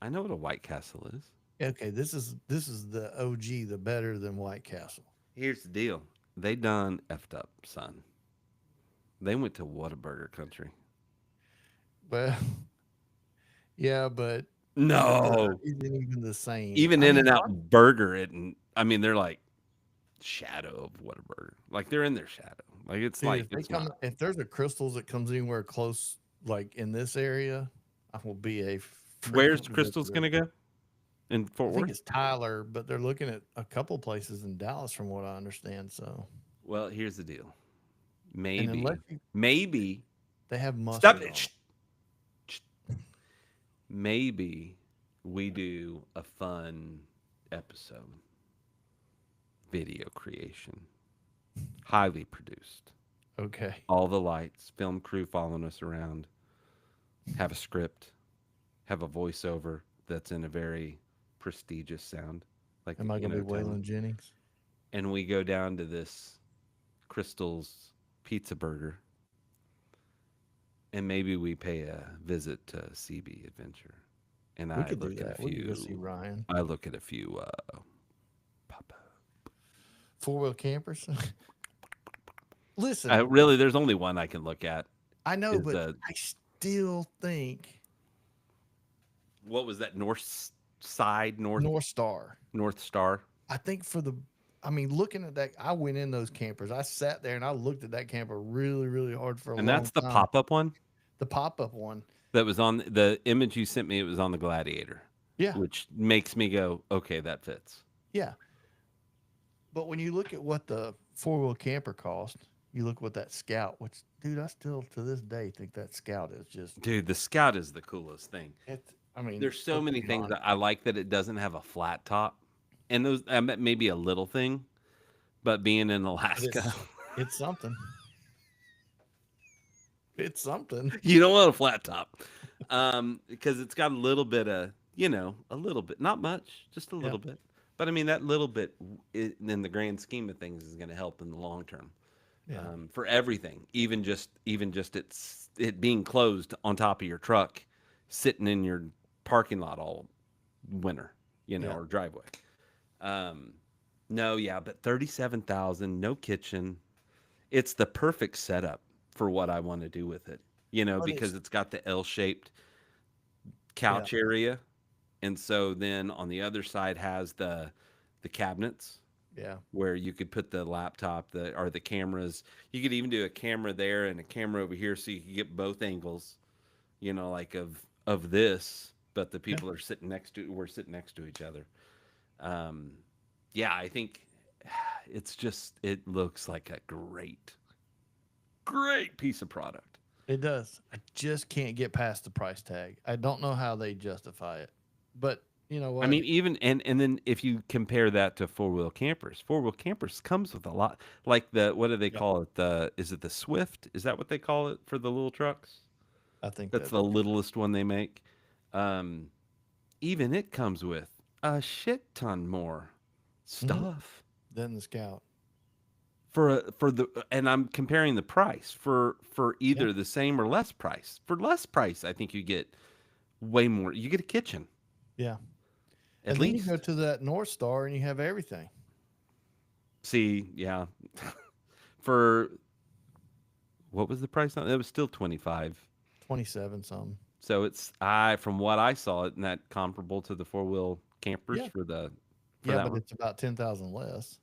I know what a White Castle is. Okay, this is the OG, the better than White Castle. Here's the deal. They done effed up, son. They went to Whataburger country. Well, yeah, but Whataburger No. isn't even the same. Even I In and mean, Out Burger it and I mean they're like shadow of Whataburger. Like they're in their shadow. dude, if they It's come, not. if there's a Crystals that comes anywhere close, like in this area, I will be a Where's frequent Crystal's visitor. gonna go? In I Fort think Worth? it's Tyler, but they're looking at a couple places in Dallas, from what I understand. So, Well, here's the deal. and unless Maybe. Maybe. they have Stop mustard it. on Shh, it, shh. Maybe we do a fun episode. Video creation. Highly produced. okay, All the lights, film crew following us around, have a script, have a voiceover that's in a very prestigious sound, like, am I gonna be tone. Waylon Jennings? And we go down to this Crystal's Pizza Burger, and maybe we pay a visit to CB Adventure, and We could do that. We could go see Ryan. I look at a few pop. 4 wheel campers. Listen, Really, there's only one I can look at. I know, Is but I still think what was that North Star. North Star? I think for the, I mean, looking at that, I went in those campers. I sat there and I looked at that camper really, really hard for a And long that's the time. pop-up one The pop up one. that was on the image you sent me. It was on the Gladiator, Yeah. which makes me go, okay, that fits. Yeah. But when you look at what the 4 wheel camper cost, you look what that Scout, which, dude, I still to this day think that Scout is just, Dude, the Scout is the coolest thing. I mean, There's so let's many be things honest. that I like that it doesn't have a flat top, and those that may be a little thing, but being in But Alaska, it's something. It's something. You don't want a flat top, because it's got a little bit of, a little bit, not much, just a Yeah. little bit. But I mean, that little bit, in the grand scheme of things, is going to help in the long term, Yeah. for everything. Even just it being closed on top of your truck, sitting in your parking lot all winter, Yeah. or driveway. Um, no, yeah, but 37,000, no kitchen. It's the perfect setup for what I want to do with it. But Because it's it's got the L-shaped yeah. couch area, and so then on the other side has the cabinets Yeah. where you could put the laptop, or the cameras. You could even do a camera there and a camera over here, so you could get both angles, like of this, but the Yeah. people are sitting next to we're sitting next to each other. Um, yeah, I think it looks like a great piece of product. It does. I just can't get past the price tag. I don't know how they justify it. But you know I what? mean, even and then if you compare that to four wheel campers comes with a lot, like the what do they Yep. call it? Is it the Swift? Is that what they call it for the little trucks? I think That's that the is. littlest one they make. Um, Even it comes with a shit ton more Mm-hmm. stuff Then the Scout. for the, and I'm comparing the price for Yeah. either the same or less price. For less price, I think you get way more. You get a kitchen Yeah. at And then you go least. to that North Star and you have everything. See, yeah, for what was the price on it? Was still 25. 27 some. So it's I from what I saw, isn't that comparable to the four wheel campers Yeah. for Yeah, that but one? it's about 10,000 less.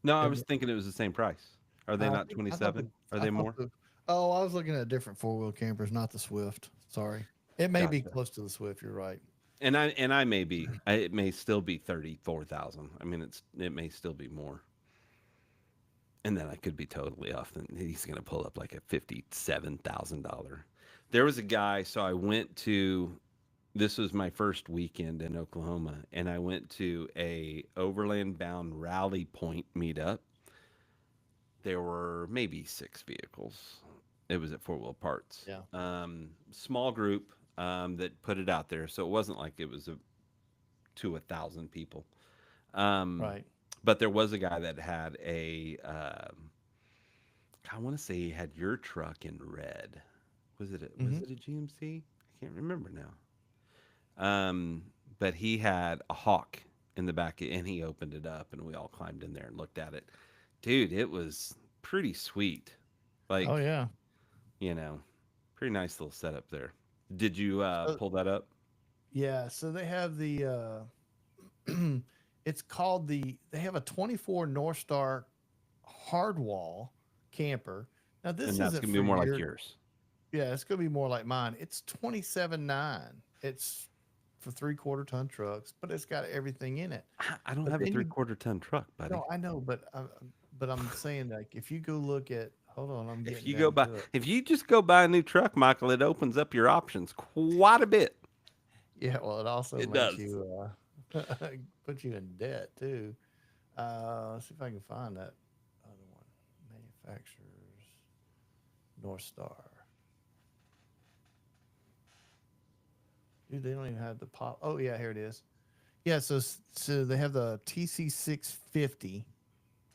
No, I It, was thinking it was the same price. Are they I not think I thought the 27? Are I they thought more? the oh, I was looking at different four-wheel campers, not the Swift. Sorry. It may be Gotcha. close to the Swift, you're right. And I may be, it may still be 34,000. I mean, it may still be more. And then I could be totally off. And he's going to pull up like a $57,000. There was a guy, so I went to, this was my first weekend in Oklahoma, and I went to a overland bound rally point meetup. There were maybe 6 vehicles. It was at Four Wheel Parts. Yeah. Small group, that put it out there, so it wasn't like it was to 1,000 people. Um, Right. but there was a guy that had I want to say he had your truck in red. Was Mhm. it a GMC? I can't remember now. Um, but he had a Hawk in the back, and he opened it up, and we all climbed in there and looked at it. Dude, it was pretty sweet. Oh Like, yeah. you know, pretty nice little setup there. Did you So pull that up? yeah, so they have it's called they have a 24 North Star hardwall camper. Now And this that's isn't gonna be for more like your yours. yeah, it's gonna be more like mine. It's 27.9. It's for 3/4 ton trucks, but it's got everything in it. I don't But have a then you three-quarter ton truck, buddy. no, I know, but I'm saying like if you go look at hold on, I'm If getting you go down buy, to it. if you just go buy a new truck, Michael, it opens up your options quite a bit. Yeah, well, it also It makes does. you put you in debt too. Let's see if I can find that other one. Manufacturers North Star. Dude, they don't even have the pop. Oh yeah, here it is. Yeah, so they have the TC650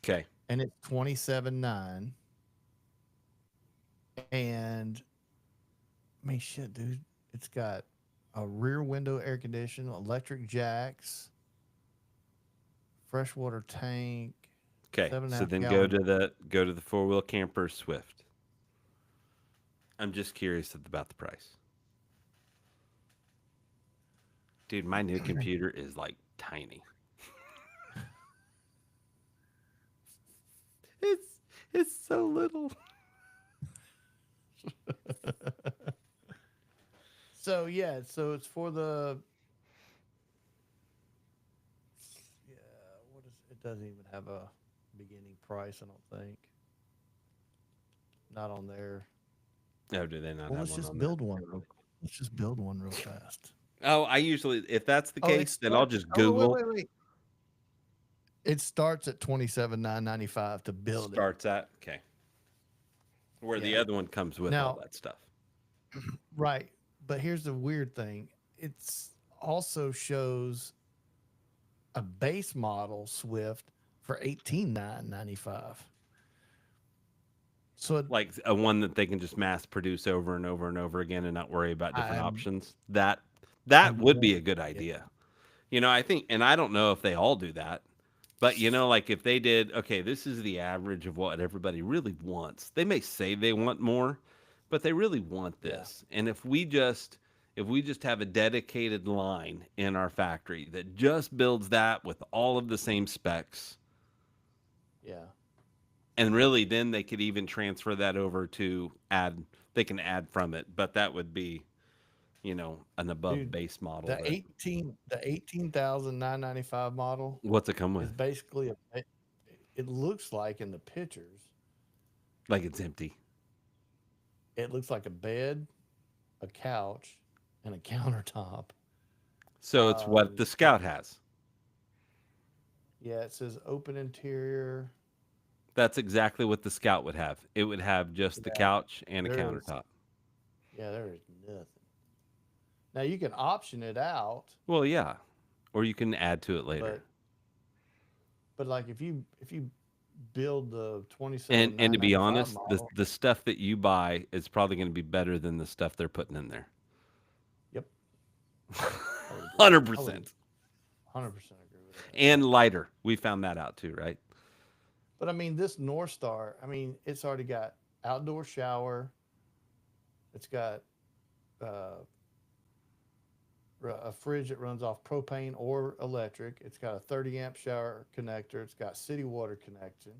Okay. and it's 27.9. And I mean shit, dude. It's got a rear window air conditioner, electric jacks, freshwater tank, Okay. seven and a So half then gallon. go to the four-wheel camper Swift. I'm just curious about the price. Dude, my new computer is like tiny. It's it's so little. So yeah, so it's for the yeah. What is it? Doesn't even have a beginning price. I don't think. Not on there. Oh, do they not Well, have let's one just on that? build one. Let's just build one real fast. Oh, I usually, if that's the Oh, it case, then I'll starts. just Oh wait, Google wait, wait. It starts at 27,995 to build it. starts at. Okay. Where the Yeah. other one comes with all Now, that stuff. right. But here's the weird thing. It's also shows a base model Swift for 18,995. So Like a one that they can just mass produce over and over and over again and not worry about different I options. That I that would be want a good it. idea. I think, and I don't know if they all do that, but like if they did, okay, this is the average of what everybody really wants. They may say they want more, but they really want Yeah. this. And if we just have a dedicated line in our factory that just builds that with all of the same specs, Yeah. and really then they could even transfer that over to add, they can add from it, but that would be, an above Dude, base model the that 18,995 model what's it come with? is basically it looks like in the pictures, Like it's empty. it looks like a bed, a couch, and a countertop. So it's what the It, Scout has. yeah, it says open interior. That's exactly what the Scout would have. It would have just the Yeah, couch and a there is countertop. yeah, there is nothing. Now you can option it out, Well, yeah. Or you can add to it later. but like if you build the twenty And seven and nine to be ninety five honest, the model, the stuff that you buy is probably going to be better than the stuff they're putting in there. yep, I would agree. I would 100%. 100% agree with that. And lighter. We found that out too, right? But I mean, this North Star, I mean, it's already got outdoor shower. It's got uh, a fridge that runs off propane or electric. It's got a 30 amp shower connector. It's got city water connection.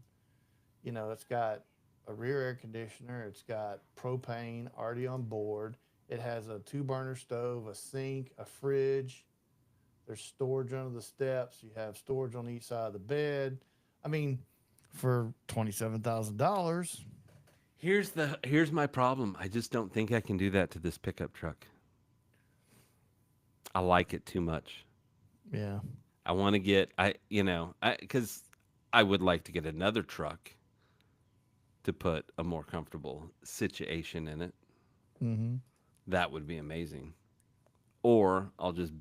It's got a rear air conditioner. It's got propane already on board. It has a two burner stove, a sink, a fridge. There's storage under the steps. You have storage on each side of the bed. I mean, for $27,000. Here's my problem. I just don't think I can do that to this pickup truck. I like it too much. Yeah. I want to get because I would like to get another truck to put a more comfortable situation in it. Mm-hmm. That would be amazing. Or I'll just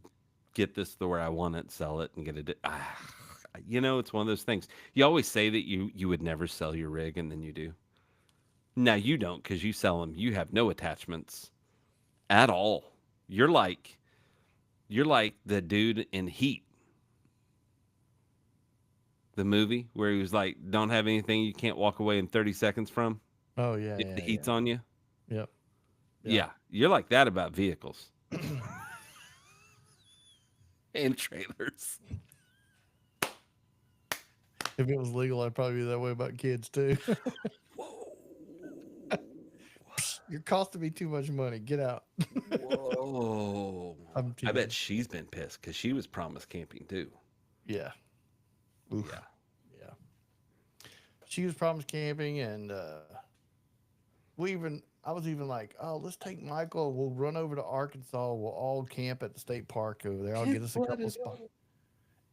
get this to where I want it, sell it, and get it. It's one of those things. You always say that you would never sell your rig, and then you do. Now you don't because you sell them. You have no attachments at all. You're like the dude in Heat, the movie where he was like, "Don't have anything you can't walk away in 30 seconds from Oh, yeah, if the yeah, heat's yeah. on you." Yep. Yep. Yeah, you're like that about vehicles and trailers. If it was legal, I'd probably be that way about kids too. Whoa, You're costing me too much money. Get out. whoa! I'm I bet teasing. she's been pissed because she was promised camping too. Yeah. Oof. Yeah. Yeah. She was promised camping, and I was even like, oh, let's take Michael. We'll run over to Arkansas. We'll all camp at the state park over there. I'll get us a couple spots.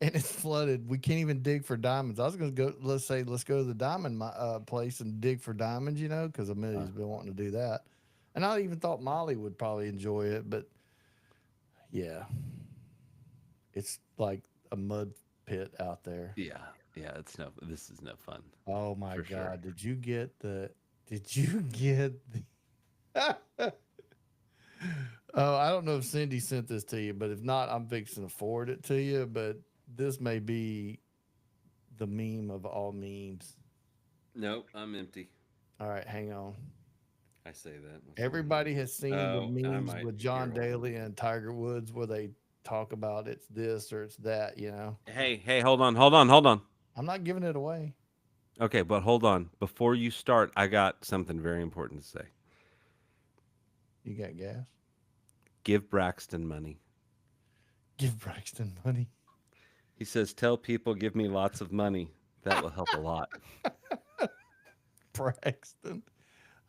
And it's flooded. We can't even dig for diamonds. I was going to go. Let's go to the diamond place and dig for diamonds. Because Amelia's been wanting to do that. And I even thought Molly would probably enjoy it, but yeah, it's like a mud pit out there. Yeah, yeah. This is no fun Oh my for God! sure. Did you get the? Did you get the? Oh, I don't know if Cindy sent this to you, but if not, I'm fixing to forward it to you. But this may be the meme of all memes. Nope, I'm empty. All right, hang on. I say that. Everybody has seen the Oh, I memes might. with Here, John hold on. Daly and Tiger Woods where they talk about it's this or it's that. Hey, hold on. I'm not giving it away. Okay, but hold on. Before you start, I got something very important to say. You got gas? Give Braxton money. Give Braxton money. He says, "Tell people give me lots of money. That will help a lot." Braxton.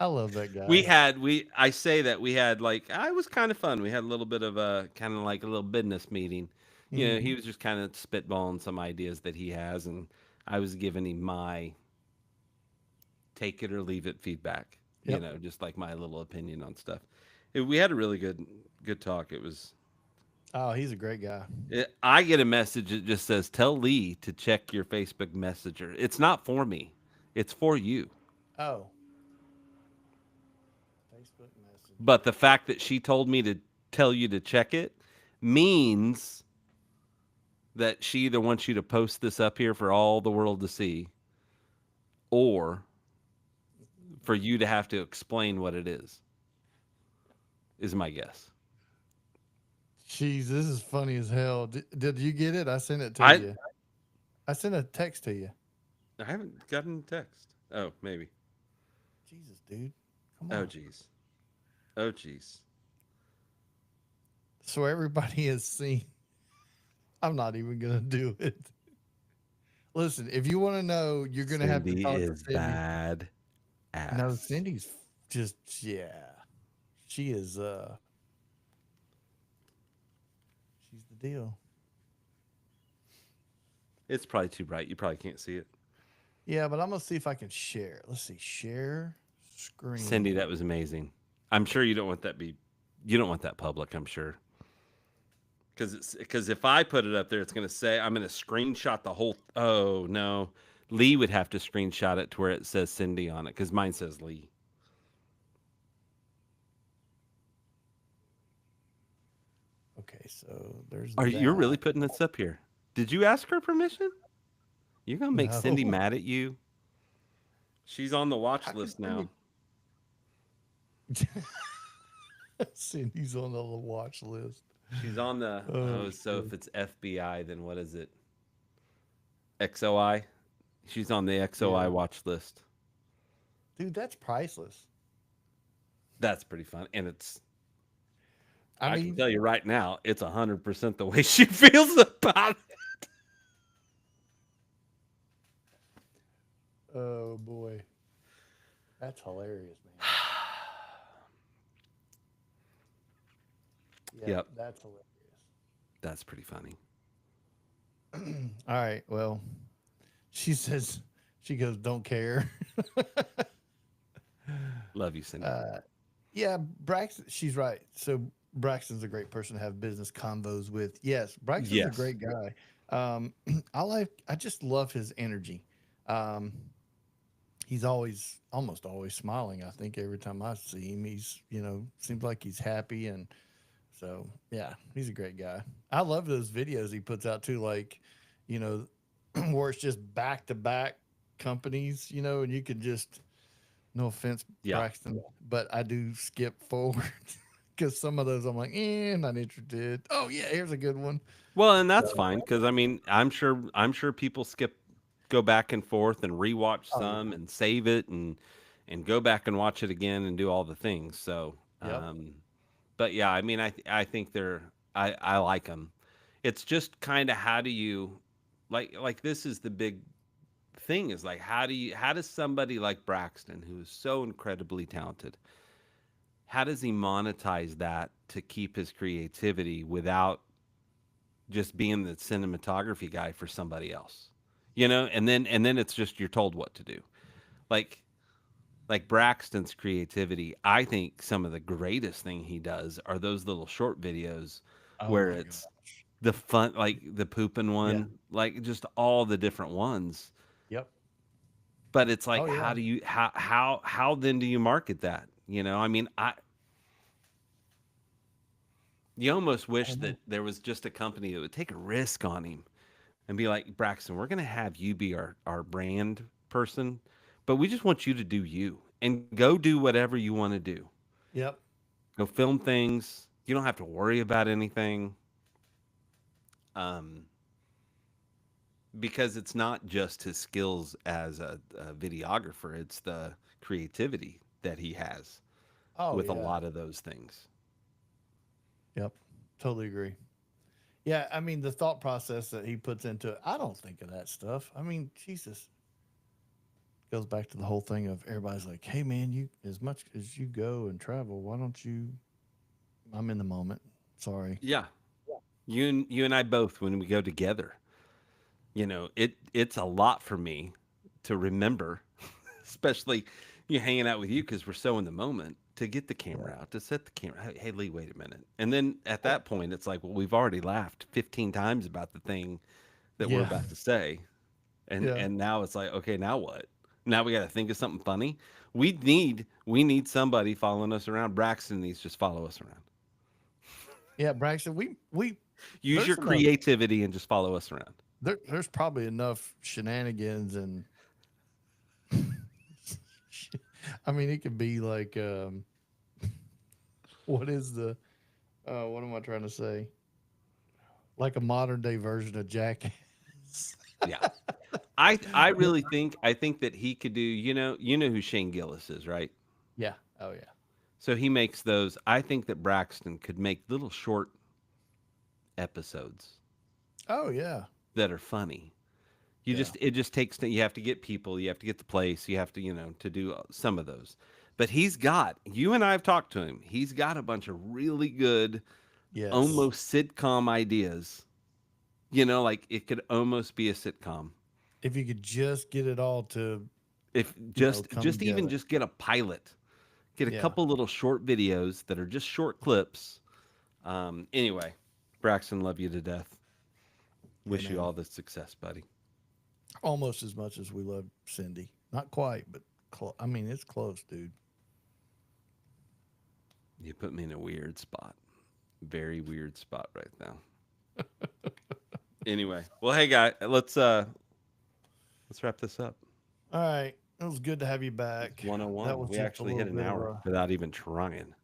I love that We guy. had I say that we had like I was kind of fun. We had a little bit of a kind of like a little business meeting. He Hmm. was just kind of spitballing some ideas that he has, and I was giving him my take it or leave it feedback. you Yep. know, just like my little opinion on stuff. We had a really good talk. It was. Oh, he's a great guy. I get a message that just says, "Tell Lee to check your Facebook Messenger." It's not for me; it's for you. Oh, Facebook Messenger. But the fact that she told me to tell you to check it means that she either wants you to post this up here for all the world to see, or for you to have to explain what it is my guess. Jeez, this is funny as hell. Did you get it? I sent it to I you. I sent a text to you. I haven't gotten a text. Oh, maybe. Jesus, dude. Come Oh, on. geez. Oh, geez. So everybody has seen. I'm not even going to do it. Listen, if you want to know, you're going to have to Cindy talk to is Cindy. bad No, ass. Cindy's just, yeah. She is, she's the deal. It's probably too bright. You probably can't see it. Yeah, but I'm going to see if I can share. Let's see. Share Cindy, screen. that was amazing. I'm sure you don't want that public, I'm sure. Because if I put it up there, it's going to say I'm going to screenshot the whole. Oh no, Lee would have to screenshot it to where it says Cindy on it because mine says Lee. Okay, so there's Are you really that. putting this up here? Did you ask her permission? You're gonna make Cindy No. mad at you. She's on the watch How can list now. Cindy? Cindy's on the watch list. She's on the. Oh, Oh, so shit. if it's FBI, then what is it? XOI. She's on the XOI Yeah. watch list. Dude, that's priceless. That's pretty fun, and it's. I I can mean, tell you right now, it's 100% the way she feels about it. oh boy. That's hilarious, man. Yeah, Yep, that's hilarious. that's pretty funny. All right. Well, she says, she goes, don't care. Love you, Cindy. uh, yeah, Braxton, she's right. So Braxton's a great person to have business convos with. Yes, Braxton's a Yes. great guy. I just love his energy. Um, he's almost always smiling. I think every time I see him, seems like he's happy. And so, yeah, he's a great guy. I love those videos he puts out too, like, you know, where it's just back to back companies, and you could just, no offense, Yeah. Braxton, but I do skip forward because some of those I'm like, not interested. Oh, yeah, here's a good one. Well, and that's So, fine because I mean, I'm sure people go back and forth and rewatch oh, yeah. some and save it and go back and watch it again and do all the things. So, Yep. but yeah, I mean, I think I like them. It's just kind of how do you like this is the big thing is like how does somebody like Braxton who is so incredibly talented, how does he monetize that to keep his creativity without just being the cinematography guy for somebody else, and then it's just you're told what to do, like Braxton's creativity. I think some of the greatest thing he does are those little short videos Oh, where my God. it's the fun, like the pooping Yeah. one, like just all the different ones. Yep. But it's Oh, like yeah. how then do you market that, I mean, you almost I wish don't that know. there was just a company that would take a risk on him and be like, Braxton, we're going to have you be our brand person, but we just want you to do you and go do whatever you want to do. Yep. Go film things. You don't have to worry about anything. Um, because it's not just his skills as a videographer, it's the creativity that he has Oh, with a yeah. lot of those things. Yep. Totally agree. Yeah. I mean, the thought process that he puts into it, I don't think of that stuff. I mean, Jesus. Goes back to the whole thing of everybody's like, hey, man, you, as much as you go and travel, why don't you? I'm in the moment. Sorry. Yeah. You and I both when we go together, it's a lot for me to remember, especially you're hanging out with you because we're so in the moment to get the camera out, to set the camera. Hey, Lee, wait a minute. And then at Well, that point, it's like, well, we've already laughed 15 times about the thing that we're yeah, about to say. And yeah, and now it's like, okay, now what? Now we got to think of something funny. We need somebody following us around. Braxton needs to just follow us around. yeah, Braxton. We Use your there's enough. creativity and just follow us around. There's probably enough shenanigans and I mean, it could be like, what is the, what am I trying to say? Like a modern day version of Jackass. Yeah. I think that he could do, you know who Shane Gillis is, right? Yeah. Oh yeah. So he makes those. I think that Braxton could make little short episodes Oh yeah. that are funny. Yeah. It just takes, you have to get people, you have to get the place, you have to, to do some of those. But you and I have talked to him. He's got a bunch of really good, Yes. almost sitcom ideas. Like it could almost be a sitcom. If you could just get it all to, If come just even together. just get a pilot, get a Yeah. couple little short videos that are just short clips. Anyway, Braxton, love you to death. Yeah, Wish you man. all the success, buddy. Almost as much as we love Cindy. Not quite, but I mean, it's close, dude. You put me in a weird spot. Very weird spot right now. Anyway, well, hey guy, let's wrap this up. All right. It was good to have you It's back. That 101. was We just a actually little hit an bit of hour a, without even trying.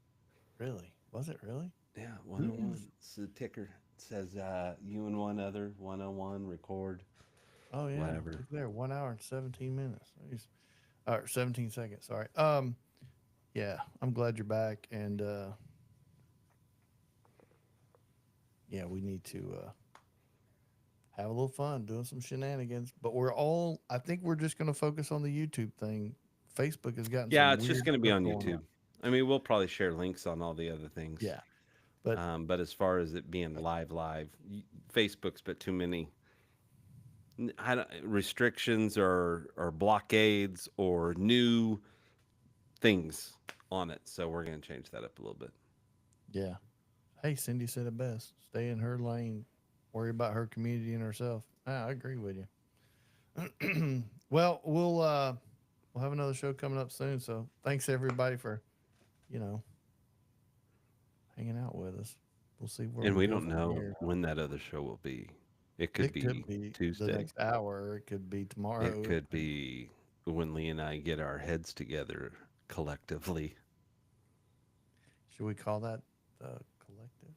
really? Was it really? Yeah, Ooh. 101. It's the ticker. It says you and one other 101 record Oh yeah. whatever. Look there, 1 hour and 17 minutes. All right, 17 seconds. Sorry. Yeah, I'm glad you're back, and yeah, we need to have a little fun doing some shenanigans. But I think we're just going to focus on the YouTube thing. Facebook has gotten Yeah, some it's just weird going to be stuff on going on. YouTube. I mean, we'll probably share links on all the other things. Yeah, but But as far as it being live, Facebook's but too many restrictions or blockades or new things on it. So we're going to change that up a little bit. yeah. Hey, Cindy said it best. Stay in her lane. Worry about her community and herself. Ah, I agree with you. Well, we'll have another show coming up soon. So thanks everybody for, you know, hanging out with us. We'll see where And we we go don't from know here. when that other show will be. It could It could be be the Tuesday. next hour. It could be It tomorrow. could be when Lee and I get our heads together collectively. Should we call that the collective?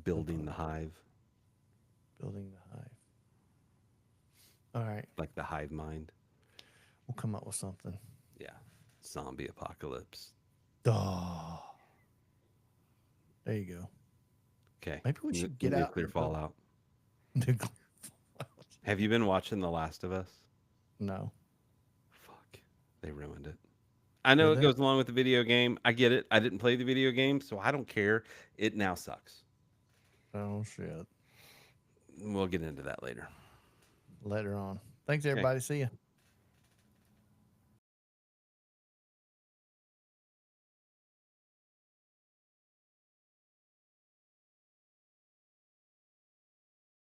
Building the hive, Building the hive. All right. like the hive mind. We'll come up with something. Yeah. Zombie apocalypse. Oh, there you go. Okay. Maybe we should get out Nuclear and go. fallout. Nuclear fallout. Have you been watching The Last of Us? No. Fuck. They ruined it. I know Did it they? goes along with the video game. I get it. I didn't play the video game, so I don't care. It now sucks. Oh, shit. We'll get into that later. Later on. Thanks, Okay. everybody. See you.